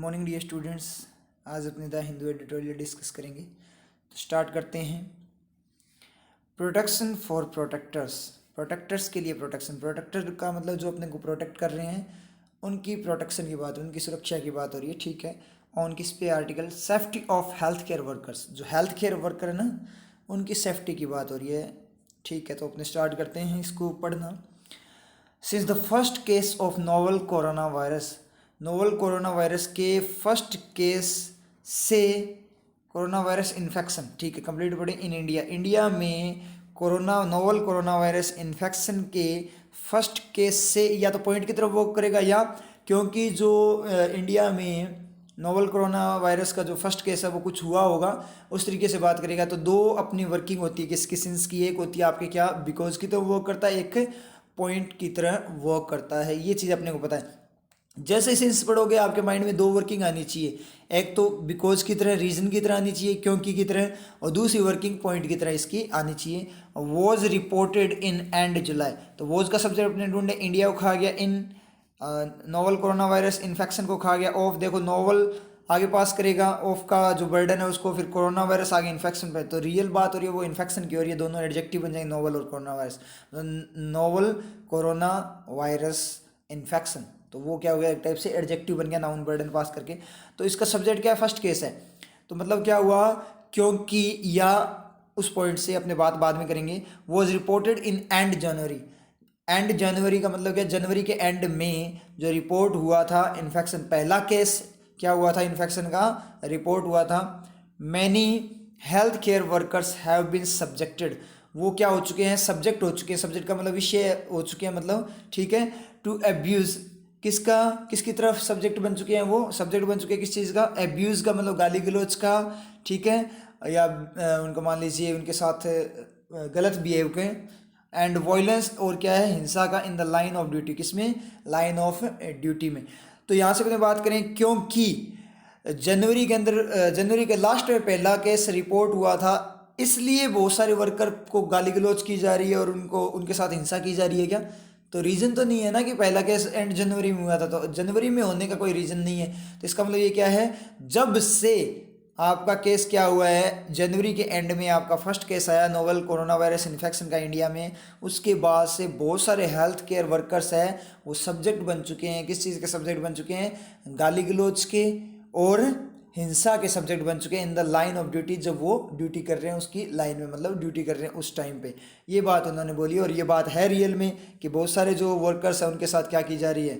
Morning dear students. आज अपने the Hindu editorial discuss करेंगे, तो स्टार्ट करते हैं। Protection for protectors. प्रोटेक्टर्स के लिए प्रोटेक्शन, प्रोटेक्टर का मतलब जो अपने को प्रोटेक्ट कर रहे हैं उनकी प्रोटेक्शन की बात, उनकी सुरक्षा की बात हो रही है, ठीक है। ऑन किस पे article, safety of health care workers. जो हेल्थ केयर वर्कर है ना, उनकी सेफ्टी की बात हो रही है, ठीक है। तो अपने स्टार्ट करते हैं इसको पढ़ना। Since the first case of novel corona virus, novel corona virus के फर्स्ट केस से कोरोना वायरस इन्फेक्शन, ठीक है, कंप्लीट पढ़े। इन इंडिया, इंडिया में corona novel corona virus infection के फर्स्ट केस से, या तो पॉइंट की तरफ वर्क करेगा या क्योंकि जो इंडिया में नोवल कोरोना वायरस का जो फर्स्ट केस है वो कुछ हुआ होगा, उस तरीके से बात करेगा। तो दो अपनी वर्किंग होती है किसकी, सिंस की। एक होती है आपके क्या, बिकॉज की तो वर्क करता है, एक पॉइंट की तरह वर्क करता है। ये चीज़ अपने को पता है। जैसे सिंस पढ़ोगे आपके माइंड में दो वर्किंग आनी चाहिए, एक तो बिकॉज की तरह, रीजन की तरह आनी चाहिए, क्योंकि की तरह, और दूसरी वर्किंग पॉइंट की तरह इसकी आनी चाहिए। वॉज रिपोर्टेड इन एंड जुलाई, तो वॉज का सब्जेक्ट अपने ढूंढे, इंडिया को खा गया, इन नोवल कोरोना वायरस इन्फेक्शन को खा गया, ऑफ देखो नोवल आगे पास करेगा, ऑफ का जो बर्डन है उसको, फिर कोरोना वायरस आगे इन्फेक्शन पे, तो रियल बात हो रही है वो इन्फेक्शन की हो रही है। दोनों एडजेक्टिव बन जाएंगे, नोवल और corona virus. Novel corona virus infection, तो वो क्या हो गया, एक टाइप से एडजेक्टिव बन गया नाउन बर्डन पास करके। तो इसका सब्जेक्ट क्या है, फर्स्ट केस है। तो मतलब क्या हुआ, क्योंकि या उस पॉइंट से अपने बात बाद में करेंगे। Was reported in end January, end January का मतलब क्या, जनवरी के एंड में जो रिपोर्ट हुआ था इन्फेक्शन, पहला केस क्या हुआ था इन्फेक्शन का, रिपोर्ट हुआ था। Many health care workers have been subjected, वो क्या हो चुके हैं, सब्जेक्ट हो चुके हैं। सब्जेक्ट का मतलब विषय हो चुके हैं, मतलब ठीक है। टू एब्यूज, किसका, किसकी तरफ सब्जेक्ट बन चुके हैं, वो सब्जेक्ट बन चुके हैं किस चीज़ का, एब्यूज़ का मतलब गाली गलौज का, ठीक है, या उनको मान लीजिए उनके साथ गलत बिहेव के, एंड वायलेंस, और क्या है, हिंसा का, in the line of duty, किसमें, लाइन ऑफ ड्यूटी में। तो यहाँ से अपने बात करें, क्योंकि जनवरी के अंदर, जनवरी के लास्ट में पहला केस रिपोर्ट हुआ था, इसलिए बहुत सारे वर्कर को गाली गलौज की जा रही है और उनको, उनके साथ हिंसा की जा रही है क्या। तो रीज़न तो नहीं है ना कि पहला केस एंड जनवरी में हुआ था, तो जनवरी में होने का कोई रीज़न नहीं है। तो इसका मतलब ये क्या है, जब से आपका केस क्या हुआ है, जनवरी के एंड में आपका फर्स्ट केस आया नोवल कोरोना वायरस इन्फेक्शन का इंडिया में, उसके बाद से बहुत सारे हेल्थ केयर वर्कर्स हैं वो सब्जेक्ट बन चुके हैं, किस चीज़ के सब्जेक्ट बन चुके हैं, गाली गलौज के और हिंसा के सब्जेक्ट बन चुके हैं, in the line of duty, जब वो ड्यूटी कर रहे हैं उसकी लाइन में, मतलब ड्यूटी कर रहे हैं उस टाइम पे। ये बात उन्होंने बोली, और ये बात है रियल में कि बहुत सारे जो वर्कर्स हैं उनके साथ क्या की जा रही है,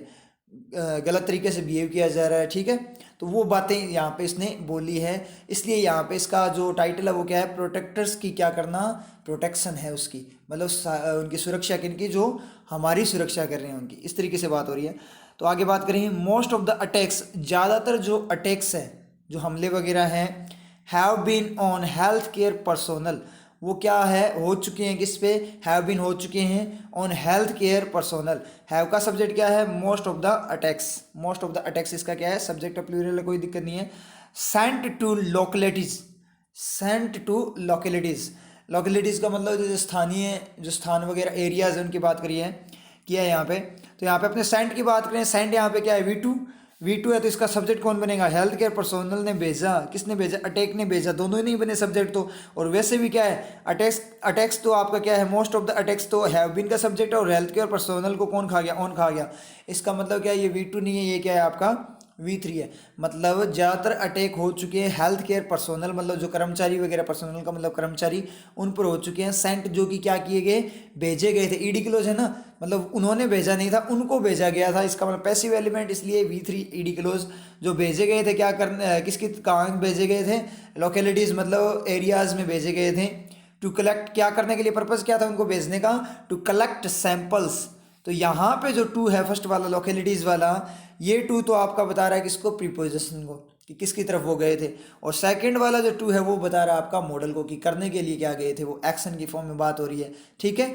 गलत तरीके से बिहेव किया जा रहा है, ठीक है। तो वो बातें यहाँ पे इसने बोली है, इसलिए यहाँ पे इसका जो टाइटल है वो क्या है, प्रोटेक्टर्स की क्या करना, प्रोटेक्शन है उसकी, मतलब उनकी सुरक्षा, किनकी, जो हमारी सुरक्षा कर रहे हैं उनकी, इस तरीके से बात हो रही है। तो आगे बात करेंगे, मोस्ट ऑफ द अटैक्स, ज़्यादातर जो अटैक्स है, जो हमले वगैरह हैं, have been on health care personnel, वो क्या है, हो चुके हैं किस पे, हैव बीन हो चुके हैं on health care personnel. Have का सब्जेक्ट क्या है, most of the attacks, most of the attacks इसका क्या है, सब्जेक्ट प्लूरल है, कोई दिक्कत नहीं है। Sent to localities, sent to localities, localities का मतलब जो स्थानीय, जो स्थान वगैरह एरियाज है उनकी बात करिए, किया है यहाँ पे। तो यहाँ पे अपने सेंट की बात करें, सेंट यहाँ पे क्या है, V2 है, तो इसका सब्जेक्ट कौन बनेगा, हेल्थ केयर पर्सोनल ने भेजा, किसने भेजा, अटैक ने भेजा, दोनों ही नहीं बने सब्जेक्ट तो। और वैसे भी क्या है, अटैक्स, अटैक्स तो आपका क्या है, मोस्ट ऑफ द अटैक्स तो हैव बीन का सब्जेक्ट है, और हेल्थ केयर पर्सोनल को कौन खा गया, ऑन खा गया। इसका मतलब क्या है, ये V2 नहीं है, ये क्या है आपका V3 है। मतलब ज़्यादातर अटैक हो चुके हैं हेल्थ केयर पर्सोनल, मतलब जो कर्मचारी वगैरह, पर्सोनल का मतलब कर्मचारी, उन पर हो चुके हैं। सेंट जो कि क्या किए गए, भेजे गए थे, ईडी क्लोज है ना, मतलब उन्होंने भेजा नहीं था, उनको भेजा गया था, इसका मतलब पैसिव एलिमेंट, इसलिए V3 ईडी क्लोज। जो भेजे गए थे क्या करने, किसकी, कहाँ भेजे गए थे, लोकेलिटीज़ मतलब एरियाज़ में भेजे गए थे। टू कलेक्ट, क्या करने के लिए, पर्पज़ क्या था उनको भेजने का, टू कलेक्ट सैंपल्स। तो यहाँ पे जो टू है फर्स्ट वाला, लोकेलिटीज़ वाला, ये टू तो आपका बता रहा है किसको, प्रीपोजिशन को, कि किसकी तरफ वो गए थे। और सेकंड वाला जो टू है वो बता रहा है आपका मॉडल को, कि करने के लिए क्या गए थे, वो एक्शन की फॉर्म में बात हो रही है, ठीक है।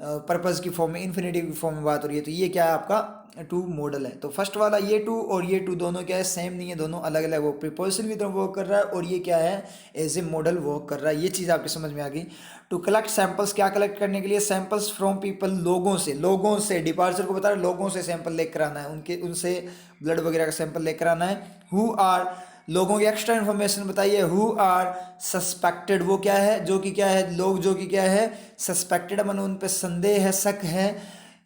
पर्पज़ की फॉर्म में, इन्फिनेटिव की फॉर्म में बात हो रही है, तो ये क्या है आपका टू मॉडल है। तो फर्स्ट वाला ये टू और ये टू दोनों क्या है, सेम नहीं है, दोनों अलग अलग, वो प्रीपोजिशन की तरह वर्क कर रहा है और ये क्या है, एज ए मॉडल वर्क कर रहा है। ये चीज़ आपके समझ में आ गई। टू कलेक्ट सैंपल्स, क्या कलेक्ट करने के लिए, सैंपल्स फ्रॉम पीपल, लोगों से डिपार्चर को बता रहा है, लोगों से सैंपल लेकर आना है, उनसे ब्लड वगैरह का सैंपल लेकर आना है। हु आर, लोगों की एक्स्ट्रा इन्फॉर्मेशन बताइए। हु आर सस्पेक्टेड, वो क्या है, जो कि क्या है, लोग जो कि क्या है, सस्पेक्टेड, मतलब उन पे संदेह है, शक है।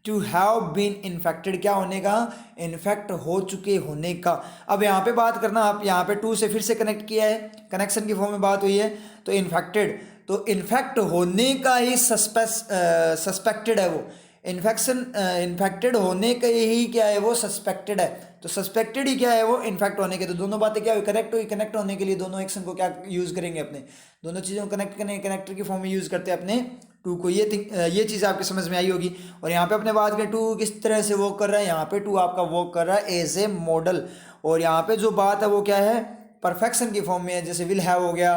टू हैव बीन इन्फेक्टेड, क्या होने का, इन्फेक्ट हो चुके होने का। अब यहाँ पे बात करना, आप यहाँ पे टू से फिर से कनेक्ट किया है, कनेक्शन की फॉर्म में बात हुई है, तो इन्फेक्टेड, तो इन्फेक्ट होने का ही सस्पेक्टेड है वो, इन्फेक्टेड होने का ही क्या है वो, सस्पेक्टेड है, तो सस्पेक्टेड ही क्या है वो, इन्फेक्ट होने के। तो दोनों बातें क्या हुई, कनेक्ट हुई। कनेक्ट होने के लिए दोनों एक्शन को क्या यूज करेंगे, अपने दोनों चीज़ों को कनेक्ट करने, कनेक्टर की फॉर्म में यूज करते हैं अपने टू को। ये चीज़ आपके समझ में आई होगी। और यहाँ पे अपने बात करें टू किस तरह से वर्क कर रहा है, यहाँ पे टू आपका वर्क कर रहा है एज ए मॉडल, और यहाँ पे जो बात है वो क्या है, परफेक्शन की फॉर्म में है। जैसे विल हैव हो गया,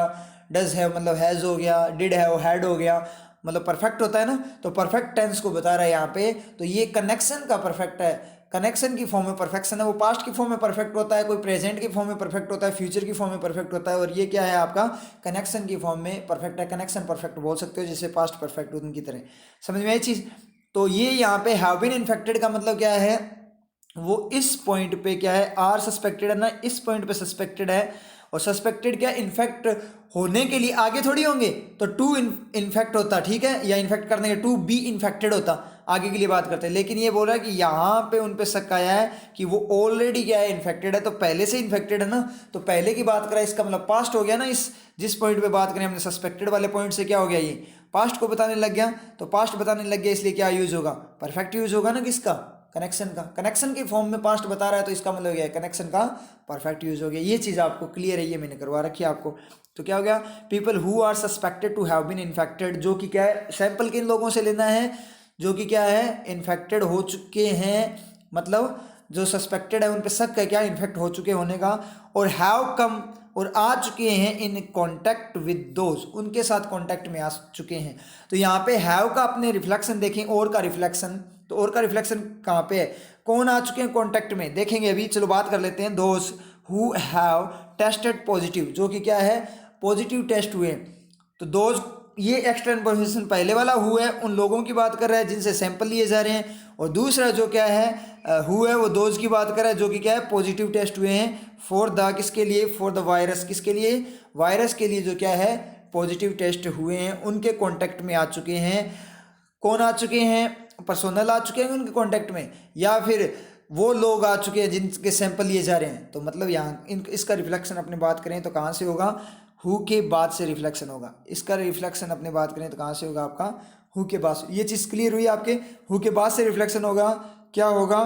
डज हैव मतलब हैज़ हो गया, डिड हैव हैड हो गया, मतलब परफेक्ट होता है ना, तो परफेक्ट टेंस को बता रहा है यहाँ पे। तो ये कनेक्शन का परफेक्ट है, कनेक्शन की फॉर्म में परफेक्शन है, वो पास्ट की फॉर्म में परफेक्ट होता है, कोई प्रेजेंट की फॉर्म में परफेक्ट होता है, फ्यूचर की फॉर्म में परफेक्ट होता है, और ये क्या है आपका कनेक्शन की फॉर्म में परफेक्ट है। कनेक्शन परफेक्ट बोल सकते हो, जैसे पास्ट परफेक्ट उनकी तरह। समझ में आई चीज़। तो ये यहाँ पे हैव बीन इन्फेक्टेड का मतलब क्या है, वो इस पॉइंट पे क्या है, आर सस्पेक्टेड है ना, इस पॉइंट पे सस्पेक्टेड है, और सस्पेक्टेड क्या, इन्फेक्ट होने के लिए आगे थोड़ी होंगे, तो टू इन्फेक्ट होता, ठीक है, या इन्फेक्ट करने के टू बी इन्फेक्टेड होता, आगे के लिए बात करते हैं। लेकिन ये बोल रहा है कि यहाँ पे उन पे शक आया है कि वो ऑलरेडी क्या है, इन्फेक्टेड है, तो पहले से इन्फेक्टेड है ना, तो पहले की बात करा, इसका मतलब पास्ट हो गया ना। इस जिस पॉइंट पे बात करें हमने सस्पेक्टेड वाले पॉइंट से, क्या हो गया, ये पास्ट को बताने लग गया, तो पास्ट बताने लग गया, इसलिए क्या यूज होगा, परफेक्ट यूज होगा ना, किसका, कनेक्शन का। कनेक्शन के फॉर्म में पास्ट बता रहा है, तो इसका मतलब क्या है, कनेक्शन का परफेक्ट यूज हो गया। ये चीज़ आपको क्लियर है, ये मैंने करवा रखी है आपको। तो क्या हो गया, people who are suspected to have been infected, जो कि क्या है, सैंपल किन लोगों से लेना है, जो कि क्या है, इन्फेक्टेड हो चुके हैं, मतलब जो सस्पेक्टेड है उन पे शक है क्या, इन्फेक्ट हो चुके होने का। और हैव कम, और आ चुके हैं इन कॉन्टैक्ट विद दोज, उनके साथ कॉन्टैक्ट में आ चुके हैं। तो यहाँ पे हैव का अपने रिफ्लेक्शन देखें, और का रिफ्लेक्शन, तो और का रिफ्लेक्शन कहाँ पे है, कौन आ चुके हैं कॉन्टैक्ट में, देखेंगे अभी। चलो बात कर लेते हैं, those who have tested positive, जो कि क्या है, पॉजिटिव टेस्ट हुए। तो दोज, ये एक्स्ट्रा इन्फॉर्मेशन पहले वाला हु है, उन लोगों की बात कर रहा है जिनसे सैंपल लिए जा रहे हैं, और दूसरा जो क्या है हु है, वो दोज की बात कर रहा है जो कि क्या है, पॉजिटिव टेस्ट हुए हैं फॉर द, किसके लिए, फॉर द वायरस, किसके लिए, वायरस के लिए, जो क्या है पॉजिटिव टेस्ट हुए हैं, उनके कॉन्टैक्ट में आ चुके हैं। कौन आ चुके हैं, पर्सोनल आ चुके हैं उनके कॉन्टैक्ट में, या फिर वो लोग आ चुके हैं जिनके सैंपल लिए जा रहे हैं। तो मतलब यहाँ इसका रिफ्लेक्शन अपने बात करें तो कहाँ से होगा, हु के बाद से रिफ्लेक्शन होगा। इसका रिफ्लेक्शन अपने बात करें तो कहाँ से होगा आपका, हु के बाद। ये चीज़ क्लियर हुई आपके, हु के बाद से रिफ्लेक्शन होगा, क्या होगा,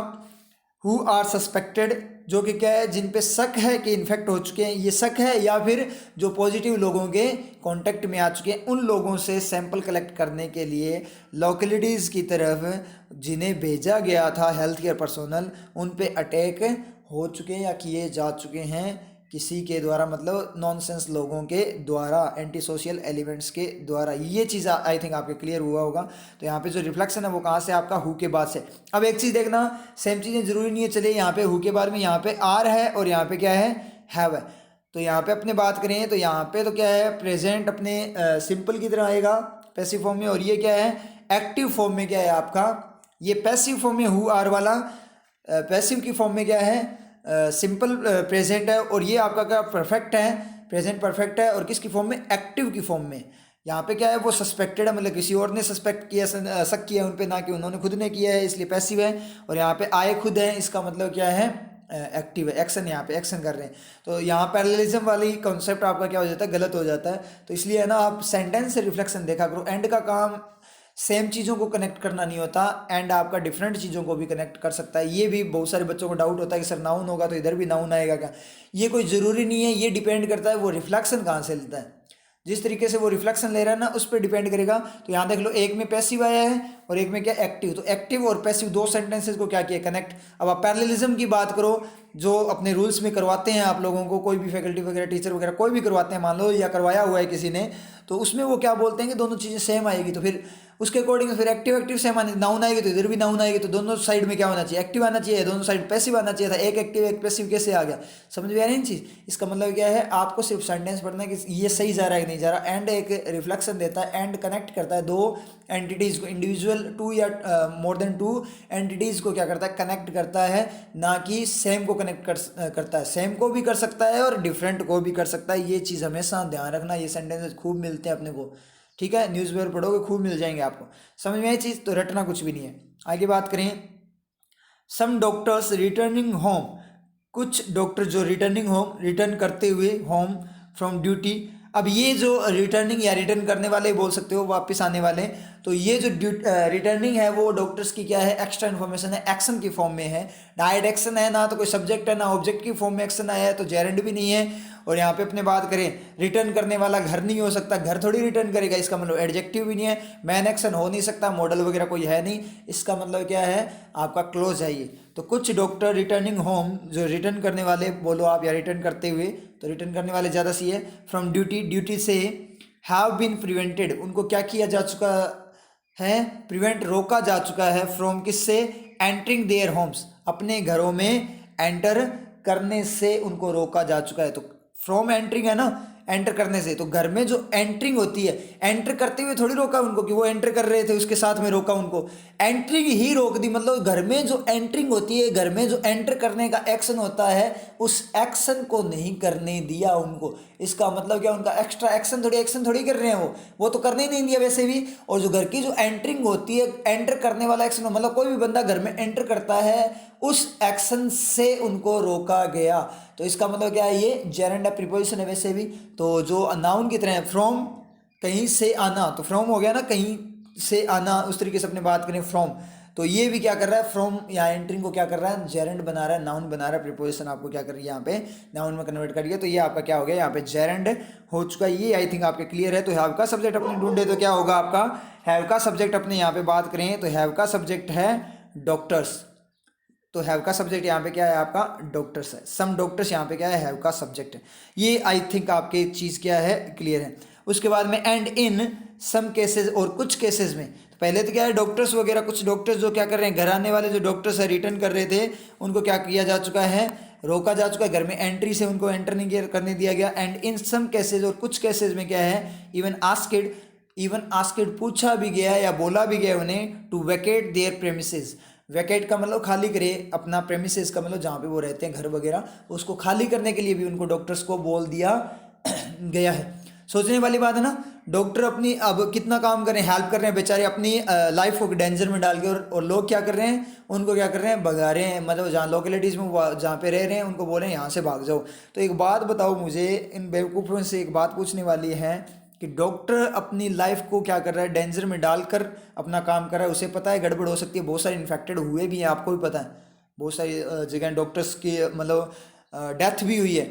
हु आर सस्पेक्टेड, जो कि क्या है, जिन पे शक है कि इन्फेक्ट हो चुके हैं, ये शक है, या फिर जो पॉजिटिव लोगों के कांटेक्ट में आ चुके हैं, उन लोगों से सैंपल कलेक्ट करने के लिए लोकेलिटीज़ की तरफ जिन्हें भेजा गया था हेल्थ केयर पर्सोनल, उन पे अटैक हो चुके हैं या किए जा चुके हैं किसी के द्वारा, मतलब नॉनसेंस लोगों के द्वारा, एंटी सोशल एलिमेंट्स के द्वारा। ये चीज़ आई थिंक आपके क्लियर हुआ होगा। तो यहाँ पे जो रिफ्लेक्शन है वो कहाँ से, आपका हु के बाद से। अब एक चीज़ देखना, सेम चीज़ें जरूरी नहीं है, चलिए यहाँ पे हु के बाद में यहाँ पे आर है और यहाँ पे क्या है, हैव है। तो यहाँ पे अपने बात करें तो यहाँ पे तो क्या है, प्रेजेंट अपने सिंपल की तरह आएगा पैसिव फॉर्म में, और ये क्या है, एक्टिव फॉर्म में क्या है आपका, ये पैसिव फॉर्म में हु आर वाला, पैसिव की फॉर्म में क्या है, सिंपल प्रेजेंट है, और ये आपका क्या परफेक्ट है, प्रेजेंट परफेक्ट है, और किसकी फॉर्म में, एक्टिव की फॉर्म में। यहाँ पे क्या है, वो सस्पेक्टेड है, मतलब किसी और ने सस्पेक्ट किया, शक किया उन पे, ना कि उन्होंने खुद ने किया है, इसलिए पैसिव है। और यहाँ पे आए खुद है, इसका मतलब क्या है, एक्टिव है, एक्शन, यहाँ पे एक्शन कर रहे हैं। तो यहाँ पैरेललिज्म वाली कॉन्सेप्ट आपका क्या हो जाता है, गलत हो जाता है। तो इसलिए है ना, आप सेंटेंस से रिफ्लेक्शन देखा करो। एंड का काम सेम चीज़ों को कनेक्ट करना नहीं होता, एंड आपका डिफरेंट चीज़ों को भी कनेक्ट कर सकता है। ये भी बहुत सारे बच्चों को डाउट होता है कि सर नाउन होगा तो इधर भी नाउन आएगा क्या, ये कोई ज़रूरी नहीं है। ये डिपेंड करता है वो रिफ्लेक्शन कहाँ से लेता है, जिस तरीके से वो रिफ्लेक्शन ले रहा है ना, उस पर डिपेंड करेगा। तो यहाँ देख लो, एक में पैसिव आया है और एक में क्या, एक्टिव। तो एक्टिव और पैसिव दो सेंटेंसेस को क्या किया, कनेक्ट। अब आप पैरेललिज्म की बात करो जो अपने रूल्स में करवाते हैं आप लोगों को, कोई भी फैकल्टी वगैरह टीचर वगैरह कोई भी करवाते हैं मान लो, या करवाया हुआ है किसी ने, तो उसमें वो क्या बोलते हैं कि दोनों चीज़ें सेम आएगी, तो फिर उसके अकॉर्डिंग फिर एक्टिव एक्टिव सेम आने, नाउन आएगी तो इधर भी नाउन आएगी, तो दोनों साइड में क्या होना चाहिए, एक्टिव आना चाहिए, दोनों साइड पैसिव आना चाहिए था, एक एक्टिव एक पैसिव कैसे आ गया, समझ में आ रही है चीज़। इसका मतलब क्या है, आपको सिर्फ सेंटेंस पढ़ना है कि ये सही जा रहा है कि नहीं जा रहा। एंड एक रिफ्लेक्शन देता है, एंड कनेक्ट करता है दो एंटिटीज़ को, इंडिविजुअल टू या मोर देन टू एंटिटीज़ को क्या करता है, कनेक्ट करता है, ना कि सेम को कनेक्ट करता है। सेम को भी कर सकता है और डिफरेंट को भी कर सकता है, ये चीज़ हमेशा ध्यान रखना। ये सेंटेंसेस खूब मिलते हैं अपने को, ठीक है, न्यूज़पेपर पढ़ोगे खूब मिल जाएंगे आपको, समझ में आई चीज़, तो रटना कुछ भी नहीं है। आगे बात करें, सम डॉक्टर्स रिटर्निंग होम, कुछ डॉक्टर जो रिटर्निंग होम, रिटर्न करते हुए होम फ्रॉम ड्यूटी। अब ये जो रिटर्निंग या रिटर्न करने वाले बोल सकते हो, वापस आने वाले, तो ये जो रिटर्निंग है वो डॉक्टर्स की क्या है, एक्स्ट्रा इन्फॉर्मेशन है, एक्शन की फॉर्म में है, डायरेक्ट एक्शन है, ना तो कोई सब्जेक्ट है ना ऑब्जेक्ट की फॉर्म में एक्शन आया है, तो जेरेंड भी नहीं है। और यहाँ पे अपने बात करें, रिटर्न करने वाला घर नहीं हो सकता, घर थोड़ी रिटर्न करेगा, इसका मतलब एडजेक्टिव भी नहीं है, मैन एक्शन हो नहीं सकता, मॉडल वगैरह कोई है नहीं, इसका मतलब क्या है, आपका क्लोज है ये। तो कुछ डॉक्टर रिटर्निंग होम, जो रिटर्न करने वाले बोलो आप, या रिटर्न करते हुए, तो रिटर्न करने वाले ज़्यादा सी है, फ्रॉम ड्यूटी, ड्यूटी से, हैव बीन प्रिवेंटेड, उनको क्या किया जा चुका है, प्रिवेंट रोका जा चुका है, फ्रॉम किससे, एंटरिंग देयर होम्स, अपने घरों में एंटर करने से उनको रोका जा चुका है। तो फ्रॉम एंटरिंग है ना, एंटर करने से, तो घर में जो एंटरिंग होती है, एंटर करते हुए थोड़ी रोका उनको कि वो एंटर कर रहे थे उसके साथ में रोका उनको, एंट्रिंग ही रोक दी। मतलब घर में जो एंटरिंग होती है, घर में जो एंटर करने का एक्शन होता है, उस एक्शन को नहीं करने दिया उनको। इसका मतलब क्या, उनका एक्स्ट्रा एक्शन थोड़ी कर रहे हैं वो तो करने ही नहीं दिया वैसे भी। और जो घर की जो एंटरिंग होती है, एंटर करने वाला एक्शन, मतलब कोई भी बंदा घर में एंटर करता है, उस एक्शन से उनको रोका गया। तो इसका मतलब क्या है, ये जेरेंड प्रीपोजिशन है वैसे भी, तो जो नाउन की तरह है, फ्रॉम कहीं से आना, तो फ्रॉम हो गया ना, कहीं से आना, उस तरीके से अपने बात करें फ्रॉम, तो ये भी क्या कर रहा है, फ्रॉम या एंटरिंग को क्या कर रहा है, जेरेंड बना रहा है, नाउन बना रहा है, प्रीपोजिशन आपको क्या कर रही है यहाँ पे, नाउन में कन्वर्ट करिए, तो ये आपका क्या हो गया, यहाँ पे जेरेंड हो चुका है। ये आई थिंक आपके क्लियर है। तो हैव का सब्जेक्ट अपने ढूंढे तो क्या होगा आपका, हैव का सब्जेक्ट अपने यहाँ पे बात करें तो हैव का सब्जेक्ट है डॉक्टर्स, तो हैव का सब्जेक्ट यहाँ पे क्या है आपका, डॉक्टर्स है। सम डॉक्टर्स यहाँ पे क्या है, हैव का सब्जेक्ट है। ये आई थिंक आपके चीज़ क्या है, क्लियर है। उसके बाद में एंड इन सम केसेस, और कुछ केसेस में, तो पहले तो क्या है, डॉक्टर्स वगैरह, कुछ डॉक्टर्स जो क्या कर रहे हैं, घर आने वाले जो डॉक्टर्स है रिटर्न कर रहे थे, उनको क्या किया जा चुका है, रोका जा चुका है, घर में एंट्री से उनको एंटर नहीं करने दिया गया। एंड इन सम केसेज, और कुछ केसेज में क्या है, इवन आस्क्ड पूछा भी गया या बोला भी गया उन्हें, टू वैकेट देयर प्रेमिसेस। वैकेट का मतलब खाली करे अपना, प्रेमिसेस का मतलब जहाँ पे वो रहते हैं घर वगैरह, उसको खाली करने के लिए भी उनको डॉक्टर्स को बोल दिया गया है। सोचने वाली बात है ना, डॉक्टर अपनी अब कितना काम कर रहे हैं, हेल्प कर रहे हैं बेचारे, अपनी लाइफ को डेंजर में डाल के, और लोग क्या कर रहे हैं, उनको क्या कर रहे हैं, भगा रहे हैं, मतलब जहाँ लोकेलिटीज़ में जहाँ पे रह रहे हैं उनको बोल रहे हैं यहाँ से भाग जाओ। तो एक बात बताओ मुझे, इन बेवकूफ़ों से एक बात पूछने वाली है कि डॉक्टर अपनी लाइफ को क्या कर रहा है, डेंजर में डालकर अपना काम कर रहा है, उसे पता है गड़बड़ हो सकती है, बहुत सारे इन्फेक्टेड हुए भी हैं, आपको भी पता है, बहुत सारी जगह डॉक्टर्स की मतलब डेथ भी हुई है।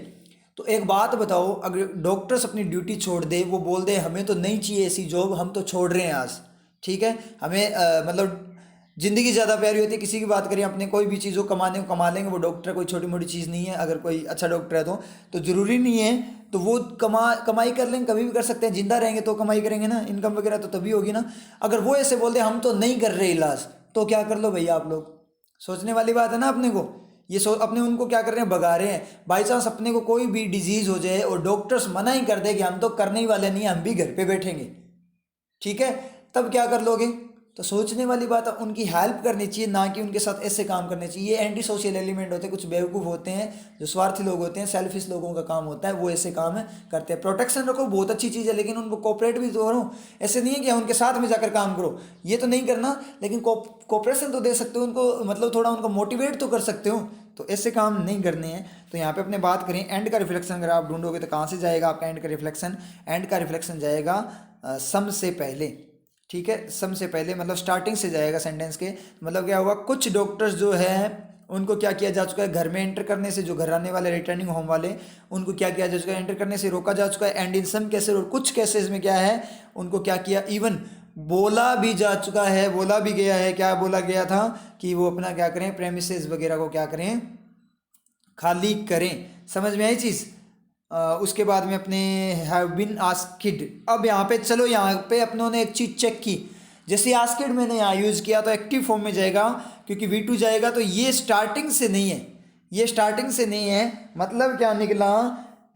तो एक बात बताओ, अगर डॉक्टर्स अपनी ड्यूटी छोड़ दे, वो बोल दे हमें तो नहीं चाहिए ऐसी जॉब, हम तो छोड़ रहे हैं आज, ठीक है, हमें मतलब ज़िंदगी ज़्यादा प्यारी होती है, किसी की बात करें अपने, कोई भी चीज़ को कमाने को कमा लेंगे, वो डॉक्टर कोई छोटी मोटी चीज़ नहीं है। अगर कोई अच्छा डॉक्टर है तो ज़रूरी नहीं है, तो वो कमाई कर लेंगे, कभी भी कर सकते हैं, जिंदा रहेंगे तो कमाई करेंगे ना, इनकम वगैरह तो तभी होगी ना। अगर वो ऐसे बोल दे हम तो नहीं कर रहे इलाज, तो क्या कर लो भैया आप लोग, सोचने वाली बात है ना अपने को। ये अपने उनको क्या कर रहे हैं, भगा रहे हैं। बाई चांस अपने को कोई भी डिजीज़ हो जाए और डॉक्टर्स मना ही कर दे कि हम तो करने ही वाले नहीं, हम भी घर पे बैठेंगे, ठीक है, तब क्या कर लोगे। तो सोचने वाली बात है, उनकी हेल्प करनी चाहिए, ना कि उनके साथ ऐसे काम करने चाहिए। ये एंटी सोशल एलिमेंट होते हैं, कुछ बेवकूफ़ होते हैं, जो स्वार्थी लोग होते हैं, सेल्फिश लोगों का काम होता है, वो ऐसे काम करते हैं। प्रोटेक्शन रखो, बहुत अच्छी चीज़ है, लेकिन उनको कोऑपरेट भी तो करो। ऐसे नहीं है कि उनके साथ में जाकर काम करो, ये तो नहीं करना, लेकिन कोऑपरेशन तो दे सकते हो उनको, मतलब थोड़ा उनको मोटिवेट तो कर सकते हो, तो ऐसे काम नहीं करने हैं। तो यहाँ पे अपने बात करें एंड का रिफ्लेक्शन, अगर आप ढूंढोगे तो कहाँ से जाएगा आपका एंड का रिफ्लेक्शन, एंड का रिफ्लेक्शन जाएगा सम से पहले, ठीक है, सम से पहले मतलब स्टार्टिंग से जाएगा सेंटेंस के। मतलब क्या हुआ, कुछ डॉक्टर्स जो है उनको क्या किया जा चुका है, घर में एंटर करने से, जो घर आने वाले रिटर्निंग होम वाले, उनको क्या किया जा चुका है, एंटर करने से रोका जा चुका है। एंड इन सम केसेस, और कुछ केसेस में क्या है, उनको क्या किया, इवन बोला भी जा चुका है, बोला भी गया है। क्या बोला गया था कि वो अपना क्या करें, प्रेमिसेस वगैरह को क्या करें, खाली करें। समझ में आई चीज़। उसके बाद में अपने हैव बीन आस्क्ड, अब यहाँ पे चलो, यहाँ पे अपनों ने एक चीज़ चेक की, जैसे आस्क्ड मैंने यहाँ यूज़ किया तो एक्टिव फॉर्म में जाएगा, क्योंकि V2 जाएगा, तो ये स्टार्टिंग से नहीं है, ये स्टार्टिंग से नहीं है। मतलब क्या निकला,